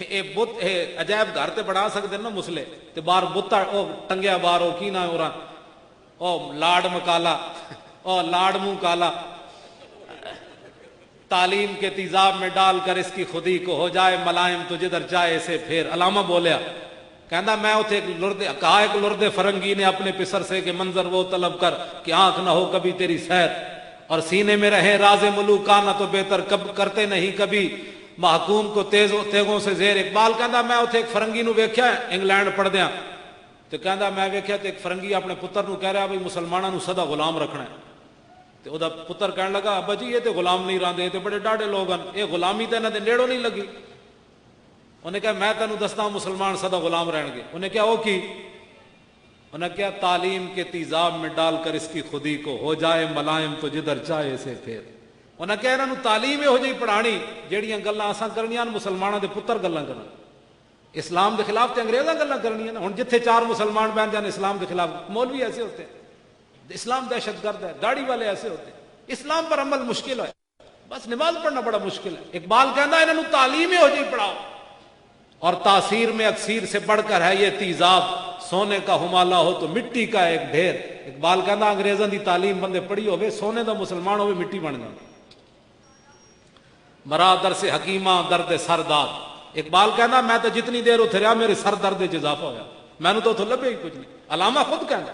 یہ بت عجائب گھر تے بنا سکتے نا مسلے تے باہر بت ٹنگیا باہر وہ کی نہ او لاڈ مکالا او لاڈ منہ کالا، تعلیم کے تیزاب میں ڈال کر اس کی خودی کو ہو جائے ملائم تو جدھر چاہے اسے پھیر۔ علامہ بولیا کہندا میں اتنے ایک لردے فرنگی نے اپنے پسر سے کہ منظر وہ طلب کر کہ آنکھ نہ ہو کبھی تیری سیر، اور سینے میں رہے راز ملوکانہ تو بہتر کرتے نہیں کبھی محکوم کو تیغوں سے زیر۔ اقبال کہندا میں اتنے ایک فرنگی نو ویکھیا انگلینڈ پڑھدیاں تو کہندا میں ویکھیا تے ایک فرنگی اپنے پتر نو کہہ رہا بھئی مسلماناں نو سدا غلام رکھنا ہے، تے او دا پتر کہن لگا ابا جی یہ تے غلام نہیں راندے، تے بڑے ڈاڈے لوگ ہیں، یہ غلامی تے انہاں دے نیڑوں نہیں لگی۔ انہیں کہا میں تینوں دستا ہوں مسلمان سدا غلام رہن گے۔ انہیں کہا او کی؟ انہیں کہا تعلیم کے تیزاب میں ڈال کر اس کی خودی کو ہو جائے ملائم تو جدھر چاہے اسے پھیر۔ انہیں کہا انہوں تعلیم یہ ہو جائی پڑھانی جیڑیاں گلاں اساں کرنیاں مسلماناں دے پتر گلاں کرن، اسلام دے خلاف تے انگریزاں گلاں کرنیاں۔ ہن جتھے چار مسلمان بیٹھ جان اسلام دے خلاف، مولوی ایسے ہوتے ہیں اسلام دہشت گرد ہے، داڑھی والے ایسے ہوتے ہیں، اسلام پر عمل مشکل ہے، بس نماز پڑھنا بڑا مشکل ہے۔ اقبال کہنا انہوں تعلیم ہی ہو جائی پڑھاؤ، اور تاثیر میں اکثیر سے بڑھ کر ہے یہ تیزاب، سونے کا ہمالا ہو تو مٹی کا ایک ڈھیر۔ اقبال کہنا انگریزاں دی تعلیم بندے پڑھی ہوئے سونے دا مسلمان ہوئے مٹی بن جائے۔ مرا در سے حکیماں درد سر داد۔ اقبال کہنا میں تو جتنی دیر اتھے رہا میرے سر درد اضافہ ہویا، میں نے تو اتھے لبے ہی کچھ نہیں۔ علامہ خود کہنا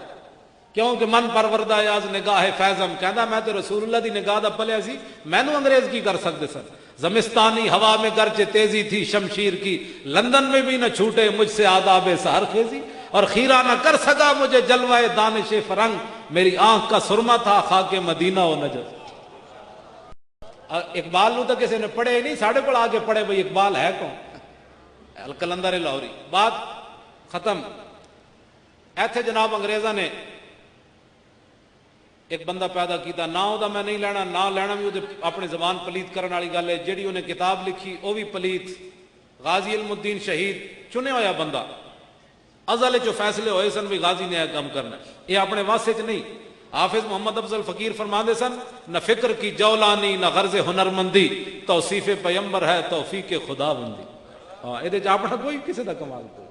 کیونکہ من پروردہ یاز نگاہ فیضم، کہنا میں تو رسول اللہ دی نگاہ دا پلیا سی، میں نو انگریز کی کر سکتے سر۔ زمستانی ہوا میں گرچہ تیزی تھی شمشیر کی، لندن میں بھی نہ چھوٹے مجھ سے آداب سحر خیزی، اور خیرہ نہ کر سکا مجھے جلوہ دانش فرنگ، میری آنکھ کا سرما تھا خاک مدینہ و نجف۔ اقبال نو تو کسی نے پڑھے ہی نہیں، ساڑھے کو آگے پڑھے بھئی اقبال ہے کون؟ القلندر لاہوری۔ بات ختم۔ ایتھے جناب انگریزاں نے ایک بندہ پیدا کیتا، نہ دا میں نہیں لینا، نہ لینا بھی اپنی زبان پلیت کرنے والی گل ہے، جیڑی انہیں کتاب لکھی وہ بھی پلیت۔ غازی علم الدین شہید چنے ہویا بندہ، ازل جو فیصلے ہوئے سن بھی غازی نے کام کرنا، یہ اپنے واسطے چ نہیں۔ حافظ محمد افضل فقیر فرماندے سن نہ فکر کی جولانی نہ غرض ہنرمندی، توصیف پیمبر ہے توفیق خدا بندی۔ ہاں یہ اپنا کوئی کسی دا کمال کوئی۔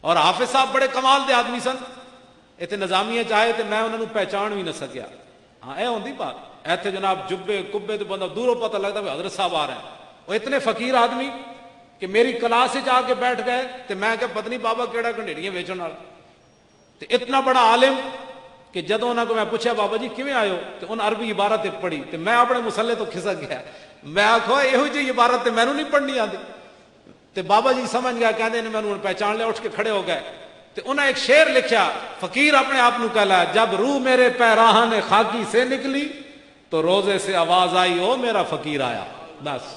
اور حافظ صاحب بڑے کمال دے آدمی سن، اتنے نظامیہ چاہے تو میں انہوں نے پہچان بھی نہ سکیا۔ ہاں اے ہوندی بات، ایتھے جناب جبے کبے تو بندہ دوروں پتہ لگتا ہے حضرت صاحب آ رہے ہیں۔ وہ اتنے فقیر آدمی کہ میری کلاس جا کے بیٹھ گئے تو میں کہ پتہ نہیں بابا کیڑا گنڈیڑیاں ویچن والا، تو اتنا بڑا عالم کہ جدوں انہوں کو میں پوچھا بابا جی کیویں آئے ہو تو انہوں عربی عبارت پڑھی، تو میں اپنے مسلے تو کھسک گیا، میں آکھو یہو جی عبارت میں نہیں پڑھنی آتی، تو بابا جی سمجھ گیا، کہتے ہیں میں نے پہچان لیا، اٹھ کے کھڑے ہو گئے۔ تو انہیں ایک شعر لکھا، فقیر اپنے آپ کو کہلا، جب روح میرے پیراہن خاکی سے نکلی تو روزے سے آواز آئی او میرا فقیر آیا۔ بس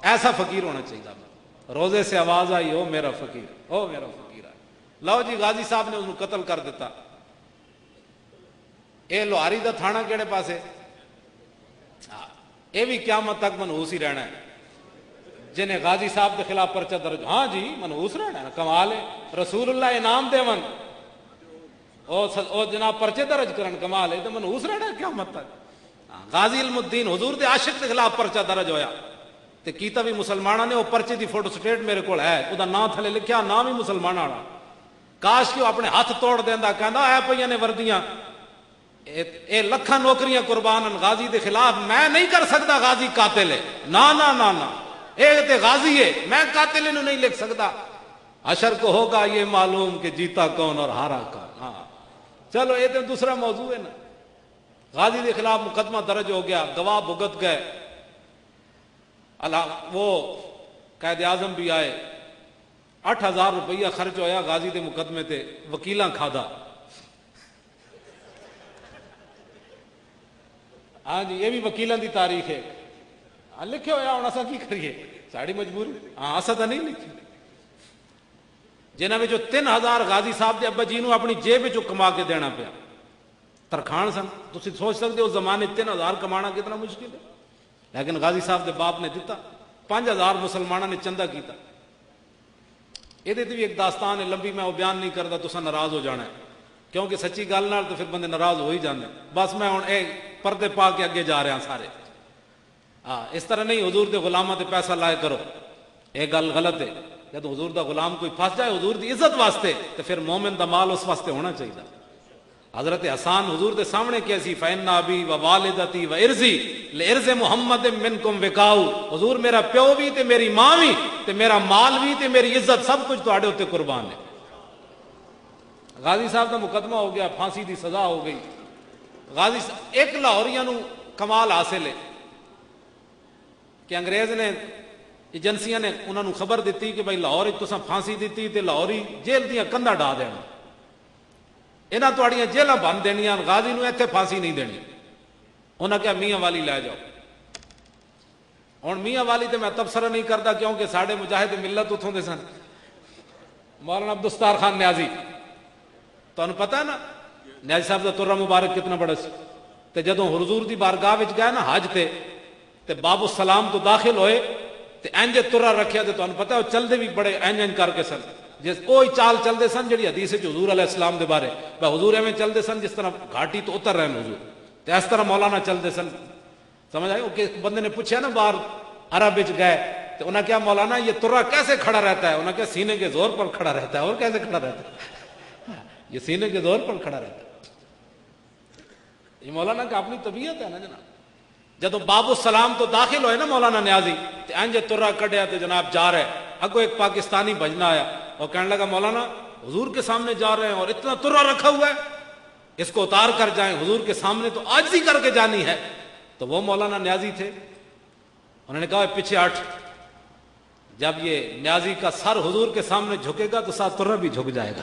ایسا فقیر ہونا چاہیے، روزے سے آواز آئی او میرا فقیر، او میرا فقیر آیا۔ لو جی غازی صاحب نے انہوں قتل کر دیتا۔ اے لوہاری دا تھانہ کیڑے پاسے؟ اے بھی قیامت تک منحوس ہی رہنا ہے، جنہیں غازی صاحب کے خلاف پرچہ درج، ہاں جی منحوس رہنا ہے، کمال ہے۔ رسول اللہ انعام دے ون او جناب پرچے درج کرن، کمال ہے، تو منحوس رہنا ہے قیامت تک۔ غازی علم الدین حضور دے عاشق کے خلاف پرچہ درج ہویا، تے کیتا بھی مسلمانہ نے، وہ پرچے دی فوٹو سٹیٹ میرے کول ہے، او دا نام تھلے لکھیا، نام ہی مسلمان والا۔ کاش کہ وہ اپنے ہاتھ توڑ دیندا، کہندا اے پئیاں نے وردیاں، اے لکھاں نوکریاں قربان غازی دے خلاف، میں نہیں کر سکتا غازی قاتل ہے، نا نا نا نا، اے تے غازی ہے، میں قاتل انہوں نہیں لکھ سکتا۔ حشر کو ہوگا یہ معلوم کہ جیتا کون اور ہارا کون۔ ہاں چلو یہ تو دوسرا موضوع ہے نا۔ غازی کے خلاف مقدمہ درج ہو گیا، گواہ بھگت گئے، وہ قائد اعظم بھی آئے، 8,000 روپیہ خرچ ہویا غازی دے مقدمے تے، وکیلاں کھادا۔ ہاں جی یہ بھی وکیلاں دی تاریخ ہے، لکھے ہویا ہوں اسا کی کریے، ساڑی مجبوری، ہاں اسا تو نہیں لکھی۔ جنہاں میں جو 3,000 غازی صاحب دے ابا جی نو اپنی جیب وچوں کما کے دینا پیا، ترخان سن، تسی سوچ سکتے ہو اس زمانے 3,000 کمانا کتنا مشکل ہے، لیکن غازی صاحب دے باپ نے دیتا، 5,000 مسلمانوں نے چندہ کیتا۔ یہ بھی ایک داستان ہے لمبی، میں وہ بیان نہیں کرتا، تسا ناراض ہو جانا ہے، کیونکہ سچی گل نال تو پھر بندے ناراض ہو ہی جاندے۔ بس میں ہن اے پردے پا کے اگے جا رہا سارے۔ اس طرح نہیں حضور دے غلاماں تے پیسہ لائے کرو، ایک گل غلط ہے، جب حضور دا غلام کوئی پھنس جائے حضور دی عزت واسطے تو پھر مومن دا مال اس واسطے ہونا چاہیے۔ حضرت حسان حضور دے سامنے کیا سی، فَإِنَّ أَبِي وَوَالِدَتِي وَإِرْضِي لِإِرْضِ مُحَمَّدٍ مِّنكُمْ وِقَاءُ، حضور میرا پیو بھی تے میری ماں بھی تے میرا مال بھی تے میری عزت سب کچھ تواڈے اوتے قربان ہے۔ غازی صاحب دا مقدمہ ہو گیا، پھانسی دی سزا ہو گئی۔ غازی صاحب ایک لاہوریاں نو کمال حاصل ہے کہ انگریز نے ایجنسیاں نے انہوں نے خبر دیتی کہ بھائی لاہور تساں پھانسی دیتی تے لاہوری جیل دیاں کندا ڈا دینا، انہاں تواڈیاں جیلاں بن دینیاں، غازی نو ایتھے پھانسی نہیں دینی۔ انہاں کہا میاں والی لے جاؤ۔ ہن میاں والی تے میں تبصرہ نہیں کرتا کیونکہ ساڈے مجاہد ملت اتھوں دے سن، مولانا عبدالستار خان نیازی، تانوں پتہ ہے نا نیازی صاحب دا ترہ مبارک کتنا بڑا سی، تے جدوں حضور دی بارگاہ وچ گئے نا حج تے باب السلام تو داخل ہوئے تے انج ترہ رکھیا تے تانوں پتہ ہے وہ چلدے بھی بڑے انج کر کے سن، جس کوئی چال چلدے سن جڑی حدیث وچ حضور علیہ السلام دے بارے بھائی حضور ایویں چلدے سن جس طرح گھاٹی تو اتر رہے ہیں حضور، تے اس طرح مولانا چلدے سن۔ سمجھ آئی؟ کہ بندے نے پوچھا نا باہر عرب وچ گئے تو انہاں کہا مولانا یہ ترہ کیسے کھڑا رہتا ہے؟ انہاں کہا سینے کے زور پر کھڑا رہتا ہے۔ اور کیسے کھڑا رہتا ہے؟ یہ سینے کے زور پر کھڑا رہتا ہے۔ یہ مولانا کا اپنی طبیعت ہے نا جناب۔ جدو باب السلام تو داخل ہوئے نا مولانا نیازی تے انج ترہ کڈیا تے جناب جا رہے، اگو ایک پاکستانی بھجنا آیا اور کہنے لگا مولانا حضور کے سامنے جا رہے ہیں اور اتنا ترہ رکھا ہوا ہے، اس کو اتار کر جائیں، حضور کے سامنے تو عاجزی کر کے جانی ہے۔ تو وہ مولانا نیازی تھے، انہوں نے کہا پیچھے ہٹ، جب یہ نیازی کا سر حضور کے سامنے جھکے گا تو ساتھ ترہ بھی جھک جائے گا۔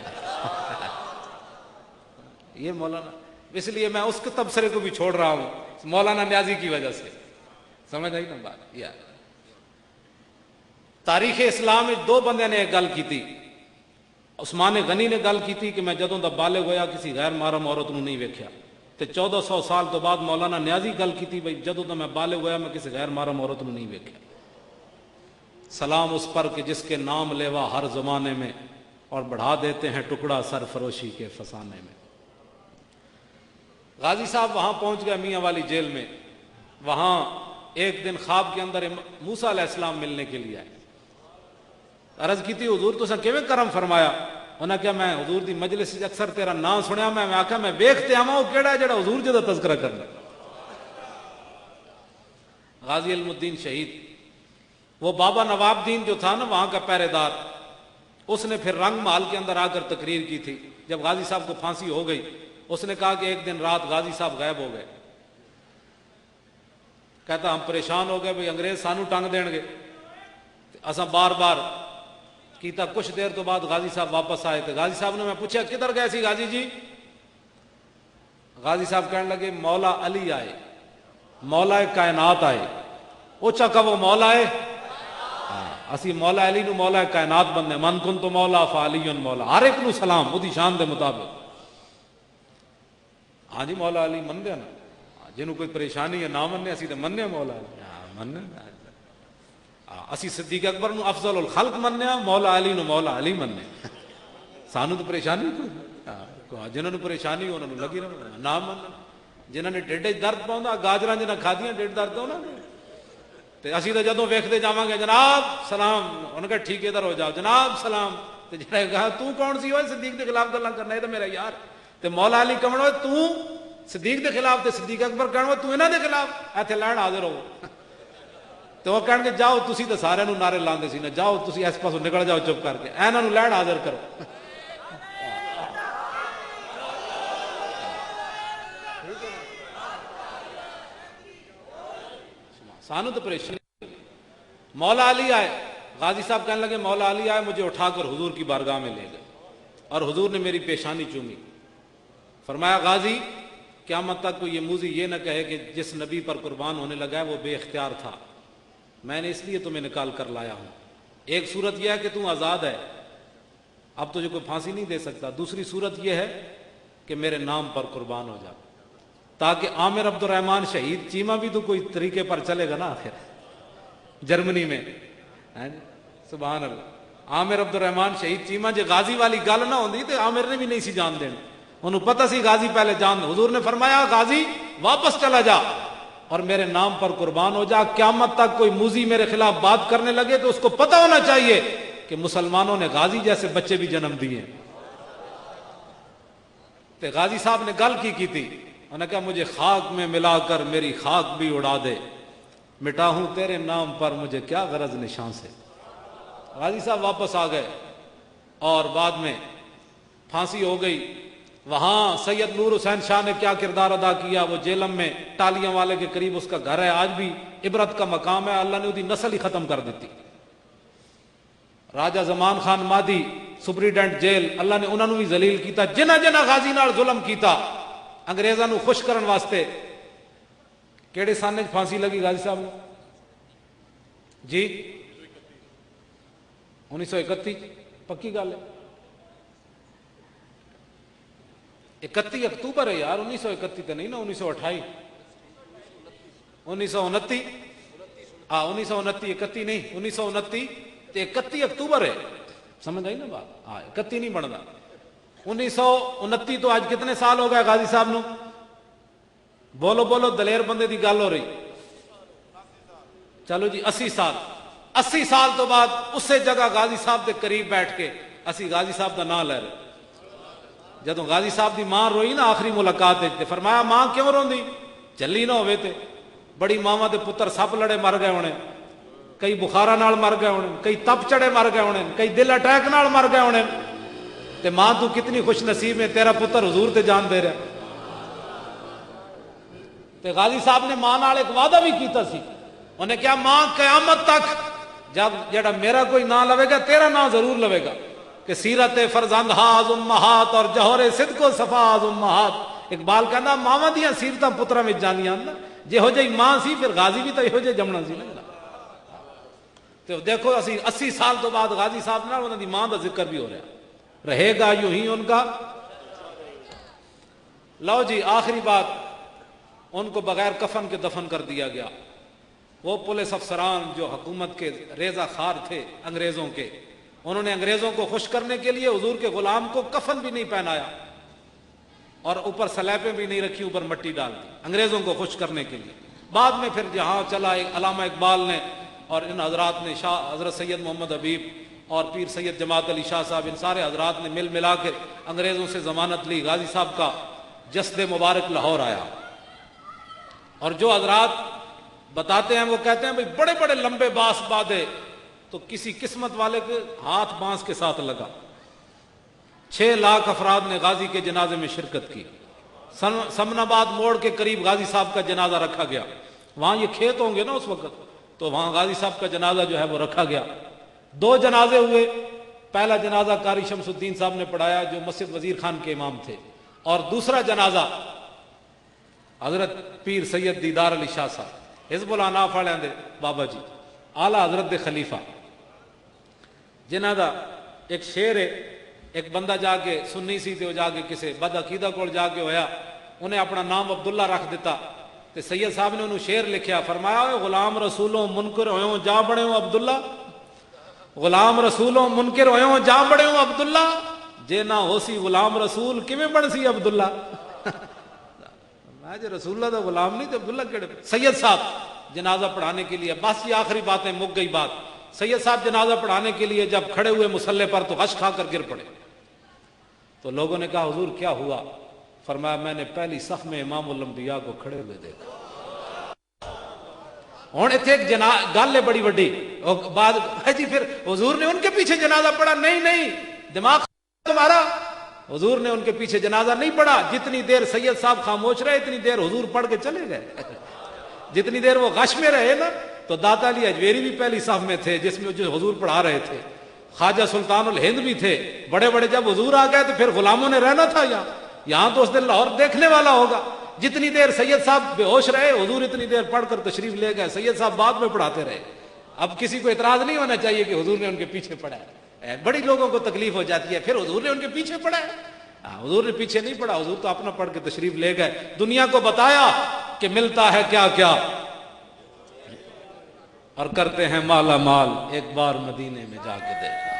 یہ مولانا، اس لیے میں اس کے تبصرے کو بھی چھوڑ رہا ہوں مولانا نیازی کی وجہ سے۔ سمجھ آئی نا بات؟ یا تاریخ اسلام میں دو بندے نے ایک گل کی تھی، عثمان غنی نے گل کی تھی کہ میں جدوں دا بالغ ہویا کسی غیر محرم عورت نو نہیں ویکھیا، تے 1400 سال تو بعد مولانا نیازی گل کی تھی بھائی جدوں دا میں بالغ ہویا میں کسی غیر محرم عورت نو نہیں ویکھیا۔ سلام اس پر کہ جس کے نام لیوا ہر زمانے میں، اور بڑھا دیتے ہیں ٹکڑا سرفروشی کے فسانے میں۔ غازی صاحب وہاں پہنچ گئے میاں والی جیل میں، وہاں ایک دن خواب کے اندر موسیٰ علیہ السلام ملنے کے لیے آئے۔ عرض کی تھی حضور تساں کیویں کرم فرمایا؟ انہاں کہا میں حضور دی مجلس وچ اکثر تیرا نام سنیا، میں آکھا میں ویکھتے آواں وہ کیڑا ہے جڑا حضور جی دا تذکرہ کرنا۔ غازی علم الدین شہید، وہ بابا نواب دین جو تھا نا وہاں کا پہرے دار، اس نے پھر رنگ محل کے اندر آ کر تقریر کی تھی جب غازی صاحب کو پھانسی ہو گئی۔ اس نے کہا کہ ایک دن رات غازی صاحب غائب ہو گئے، کہتا ہم پریشان ہو گئے بھئی انگریز سانو ٹنگ دین گے، اساں بار بار کیتا، کچھ دیر تو بعد غازی صاحب واپس آئے تھے۔ غازی صاحب نے میں پوچھا کدھر گئے سی غازی جی؟ غازی صاحب کہنے لگے مولا علی آئے، مولا کائنات آئے۔ اوچا کہ وہ مولا ہے، اسی مولا علی نو مولا کائنات بندے، من کن تو مولا فعلی مولا، ہر ایک نو سلام وہ دی شان دے مطابق۔ ہاں جی مولا علی من دیا نا، جنہوں کوئی پریشانی ہے نہ مننے، اسی تو مننے مولا علی، مننے اسی صدیق اکبر نو افضل الخلق مننے، مولا علی نو مولا علی مننے، سانو تو پریشانی کوئی، جنہوں نے پریشانی انہوں نے لگی رہنا نہ مننا، جنہوں نے ڈیڈے درد پاؤں گاجراں جنہاں کھادیاں ڈیڈ درد ہونا تے اسی تو جدوں ویکھدے جاواں گے جناب سلام، انہوں نے کہا ٹھیک ہے ادھر ہو جاؤ جناب سلام، تے جنہاں کہا تو کون سی ہوئے صدیق دے خلاف گلاں کرنا، ہے تو میرا یار، تے مولا علی کہنا ہوئے تو صدیق دے خلاف، تے صدیق اکبر کہنا ہوئے تو انہاں دے خلاف، ایتھے لڑن حاضر ہو۔ تو وہ کہن گے جاؤ تسی تے سارے نو نعرے لاندے سی نا، جاؤ تسی اس پاسوں نکل جاؤ چپ کر کے، انہاں نو لڑن حاضر کرو۔ سانو تو پریشانی۔ مولا علی آئے، غازی صاحب کہنے لگے مولا علی آئے، مجھے اٹھا کر حضور کی بارگاہ میں لے گئے اور حضور نے میری پیشانی چومی، فرمایا غازی قیامت تک کوئی یہ موذی یہ نہ کہے کہ جس نبی پر قربان ہونے لگا ہے وہ بے اختیار تھا، میں نے اس لیے تمہیں نکال کر لایا ہوں۔ ایک صورت یہ ہے کہ تم آزاد ہے، اب تجھے کوئی پھانسی نہیں دے سکتا، دوسری صورت یہ ہے کہ میرے نام پر قربان ہو جا، تاکہ عامر عبد الرحمن شہید چیمہ بھی تو کوئی طریقے پر چلے گا نا آخر جرمنی میں، سبحان اللہ، عامر عبد الرحمن شہید چیمہ جے غازی والی گل نہ ہوندی تو عامر نے بھی نہیں سی جان دین، انہوں پتہ سی غازی پہلے جان، حضور نے فرمایا غازی واپس چلا جا، اور میرے نام پر قربان ہو جا. قیامت تک کوئی موذی میرے خلاف بات کرنے لگے تو اس کو پتہ ہونا چاہیے کہ مسلمانوں نے غازی جیسے بچے بھی جنم دیے. تو غازی صاحب نے گل کی تھی, انہوں نے کہا مجھے خاک میں ملا کر میری خاک بھی اڑا دے, مٹا ہوں تیرے نام پر مجھے کیا غرض نشان سے. غازی صاحب واپس آ گئے اور بعد میں پھانسی ہو گئی. وہاں سید نور حسین شاہ نے کیا کردار ادا کیا, وہ جیلم میں ٹالیاں والے کے قریب اس کا گھر ہے, آج بھی عبرت کا مقام ہے. اللہ نے اس کی نسل ہی ختم کر دیتی. راجہ زمان خان مادی سپریڈنٹ جیل, اللہ نے انہوں نے بھی ذلیل کیتا. جنہ جنہ غازی نال ظلم کیتا انگریزاں نو خوش کرن واسطے. کیڑے سانے پھانسی لگی غازی صاحب نے جی 1931 پکی گل ہے. 31 اکتوبر ہے یار, 1931 تو نہیں نا, 1928 1929 ہاں 1929 31 نہیں 1929 31 اکتوبر ہے. سمجھ آئی نا بات؟ ہاں 31 نہیں بنتا. 1929 تو آج کتنے سال ہو گئے غازی صاحب نو؟ بولو بولو, دلیر بندے دی گل ہو رہی. چلو جی 80 سال. 80 سال تو بعد اسی جگہ غازی صاحب دے قریب بیٹھ کے اسی غازی صاحب دا نام لے رہے. جدو غازی صاحب دی ماں روئی نا آخری ملاقات تے فرمایا ماں کیوں روندی؟ جلی نہ ہوئے تے بڑی ماواں دے پتر سپ لڑے مر گئے ہونے, کئی بخارا نال مر گئے ہونے, کئی تپ چڑے مر گئے ہونے, کئی دل اٹیک نال مر گئے ہونے. تے ماں تو کتنی خوش نصیب ہے, تیرا پتر حضور تے جان دے رہا. تے غازی صاحب نے ماں نال ایک وعدہ بھی کیتا سی, انہیں کیا ماں قیامت تک جب جڑا میرا کوئی نام لوے گا تیرا نام ضرور لوے گا, کہ سیرت فرزند ہاز امہات اور جوہر صدق و صفاز امہات. اقبال کہنا ماواں دیاں سیرتاں پتراں وچ جانیاں نا, جہو جی ماں سی پھر غازی بھی تو یہو جے جمنا سی نا. تو دیکھو اسی 80 سال تو بعد غازی صاحب نال انہاں دی ماں دا ذکر بھی ہو رہا, رہے گا یوں ہی ان کا. لو جی آخری بات, ان کو بغیر کفن کے دفن کر دیا گیا. وہ پولیس افسران جو حکومت کے ریزہ خار تھے انگریزوں کے, انہوں نے انگریزوں کو خوش کرنے کے لیے حضور کے غلام کو کفن بھی نہیں پہنایا اور اوپر سلیبیں بھی نہیں رکھی, اوپر مٹی ڈال دی انگریزوں کو خوش کرنے کے لیے. بعد میں پھر جہاں چلا علامہ اقبال نے اور ان حضرات نے, شاہ حضرت سید محمد حبیب اور پیر سید جماعت علی شاہ صاحب, ان سارے حضرات نے مل ملا کے انگریزوں سے ضمانت لی. غازی صاحب کا جسد مبارک لاہور آیا. اور جو حضرات بتاتے ہیں وہ کہتے ہیں بھئی بڑے بڑے لمبے باس باندھے تو کسی قسمت والے کے ہاتھ بانس کے ساتھ لگا. 6 لاکھ افراد نے غازی کے جنازے میں شرکت کی. سمن آباد موڑ کے قریب غازی صاحب کا جنازہ رکھا گیا. وہاں یہ کھیت ہوں گے نا اس وقت, تو وہاں غازی صاحب کا جنازہ جو ہے وہ رکھا گیا. 2 جنازے ہوئے. پہلا جنازہ قاری شمس الدین صاحب نے پڑھایا جو مسجد وزیر خان کے امام تھے, اور دوسرا جنازہ حضرت پیر سید دیدار علی شاہ صاحب حزب الاناف والے دے بابا جی اعلی حضرت دے خلیفہ, جنہاں دا ایک شعر ہے. ایک بندہ جا کے سنی سی تے وہ جا کے کسے بد عقیدہ کول جا کے ہویا, انہیں اپنا نام عبداللہ رکھ دیتا. تے سید صاحب نے انہوں شعر لکھیا, فرمایا غلام رسولوں منکر ہویوں جا بڑے ہوں عبداللہ, غلام رسولوں منکر ہویوں جا بڑے ہوں عبداللہ, جے نہ ہو سی غلام رسول کیویں بن سی عبداللہ. میں جو رسول اللہ دا غلام نہیں تو عبداللہ کیڑے. سید صاحب جنازہ پڑھانے کے لیے, بس یہ آخری باتیں مک گئی بات. سید صاحب جنازہ پڑھانے کے لیے جب کھڑے ہوئے مسلح پر تو غش کھا کر گر پڑے. تو لوگوں نے کہا حضور کیا ہوا؟ فرمایا میں نے پہلی صف میں امام الانبیاء کو کھڑے ہوئے دیکھا. ہوں اتنے ایک گل ہے بڑی وڈی. بعد جی پھر حضور نے ان کے پیچھے جنازہ پڑھا؟ نہیں, دماغ تمہارا. حضور نے ان کے پیچھے جنازہ نہیں پڑھا. جتنی دیر سید صاحب خاموش رہے اتنی دیر حضور پڑھ کے چلے گئے. جتنی دیر وہ غش میں رہے نا, تو داتا علی اجویری بھی پہلی صف میں تھے جس میں جو حضور پڑھا رہے تھے. خواجہ سلطان الہند بھی تھے. بڑے بڑے جب حضور آ گئے تو پھر غلاموں نے رہنا تھا یہاں تو اس دن لاہور دیکھنے والا ہوگا. جتنی دیر سید صاحب بے ہوش رہے حضور اتنی دیر پڑھ کر تشریف لے گئے. سید صاحب بعد میں پڑھاتے رہے. اب کسی کو اعتراض نہیں ہونا چاہیے کہ حضور نے ان کے پیچھے پڑھا ہے. بڑی لوگوں کو تکلیف ہو جاتی ہے, پھر حضور نے ان کے پیچھے پڑھا ہے. حضور نے پیچھے نہیں پڑھا, حضور تو اپنا پڑھ کے تشریف لے گئے. دنیا کو بتایا کہ ملتا ہے کیا کیا اور کرتے ہیں مالا مال, ایک بار مدینے میں جا کے دیکھا.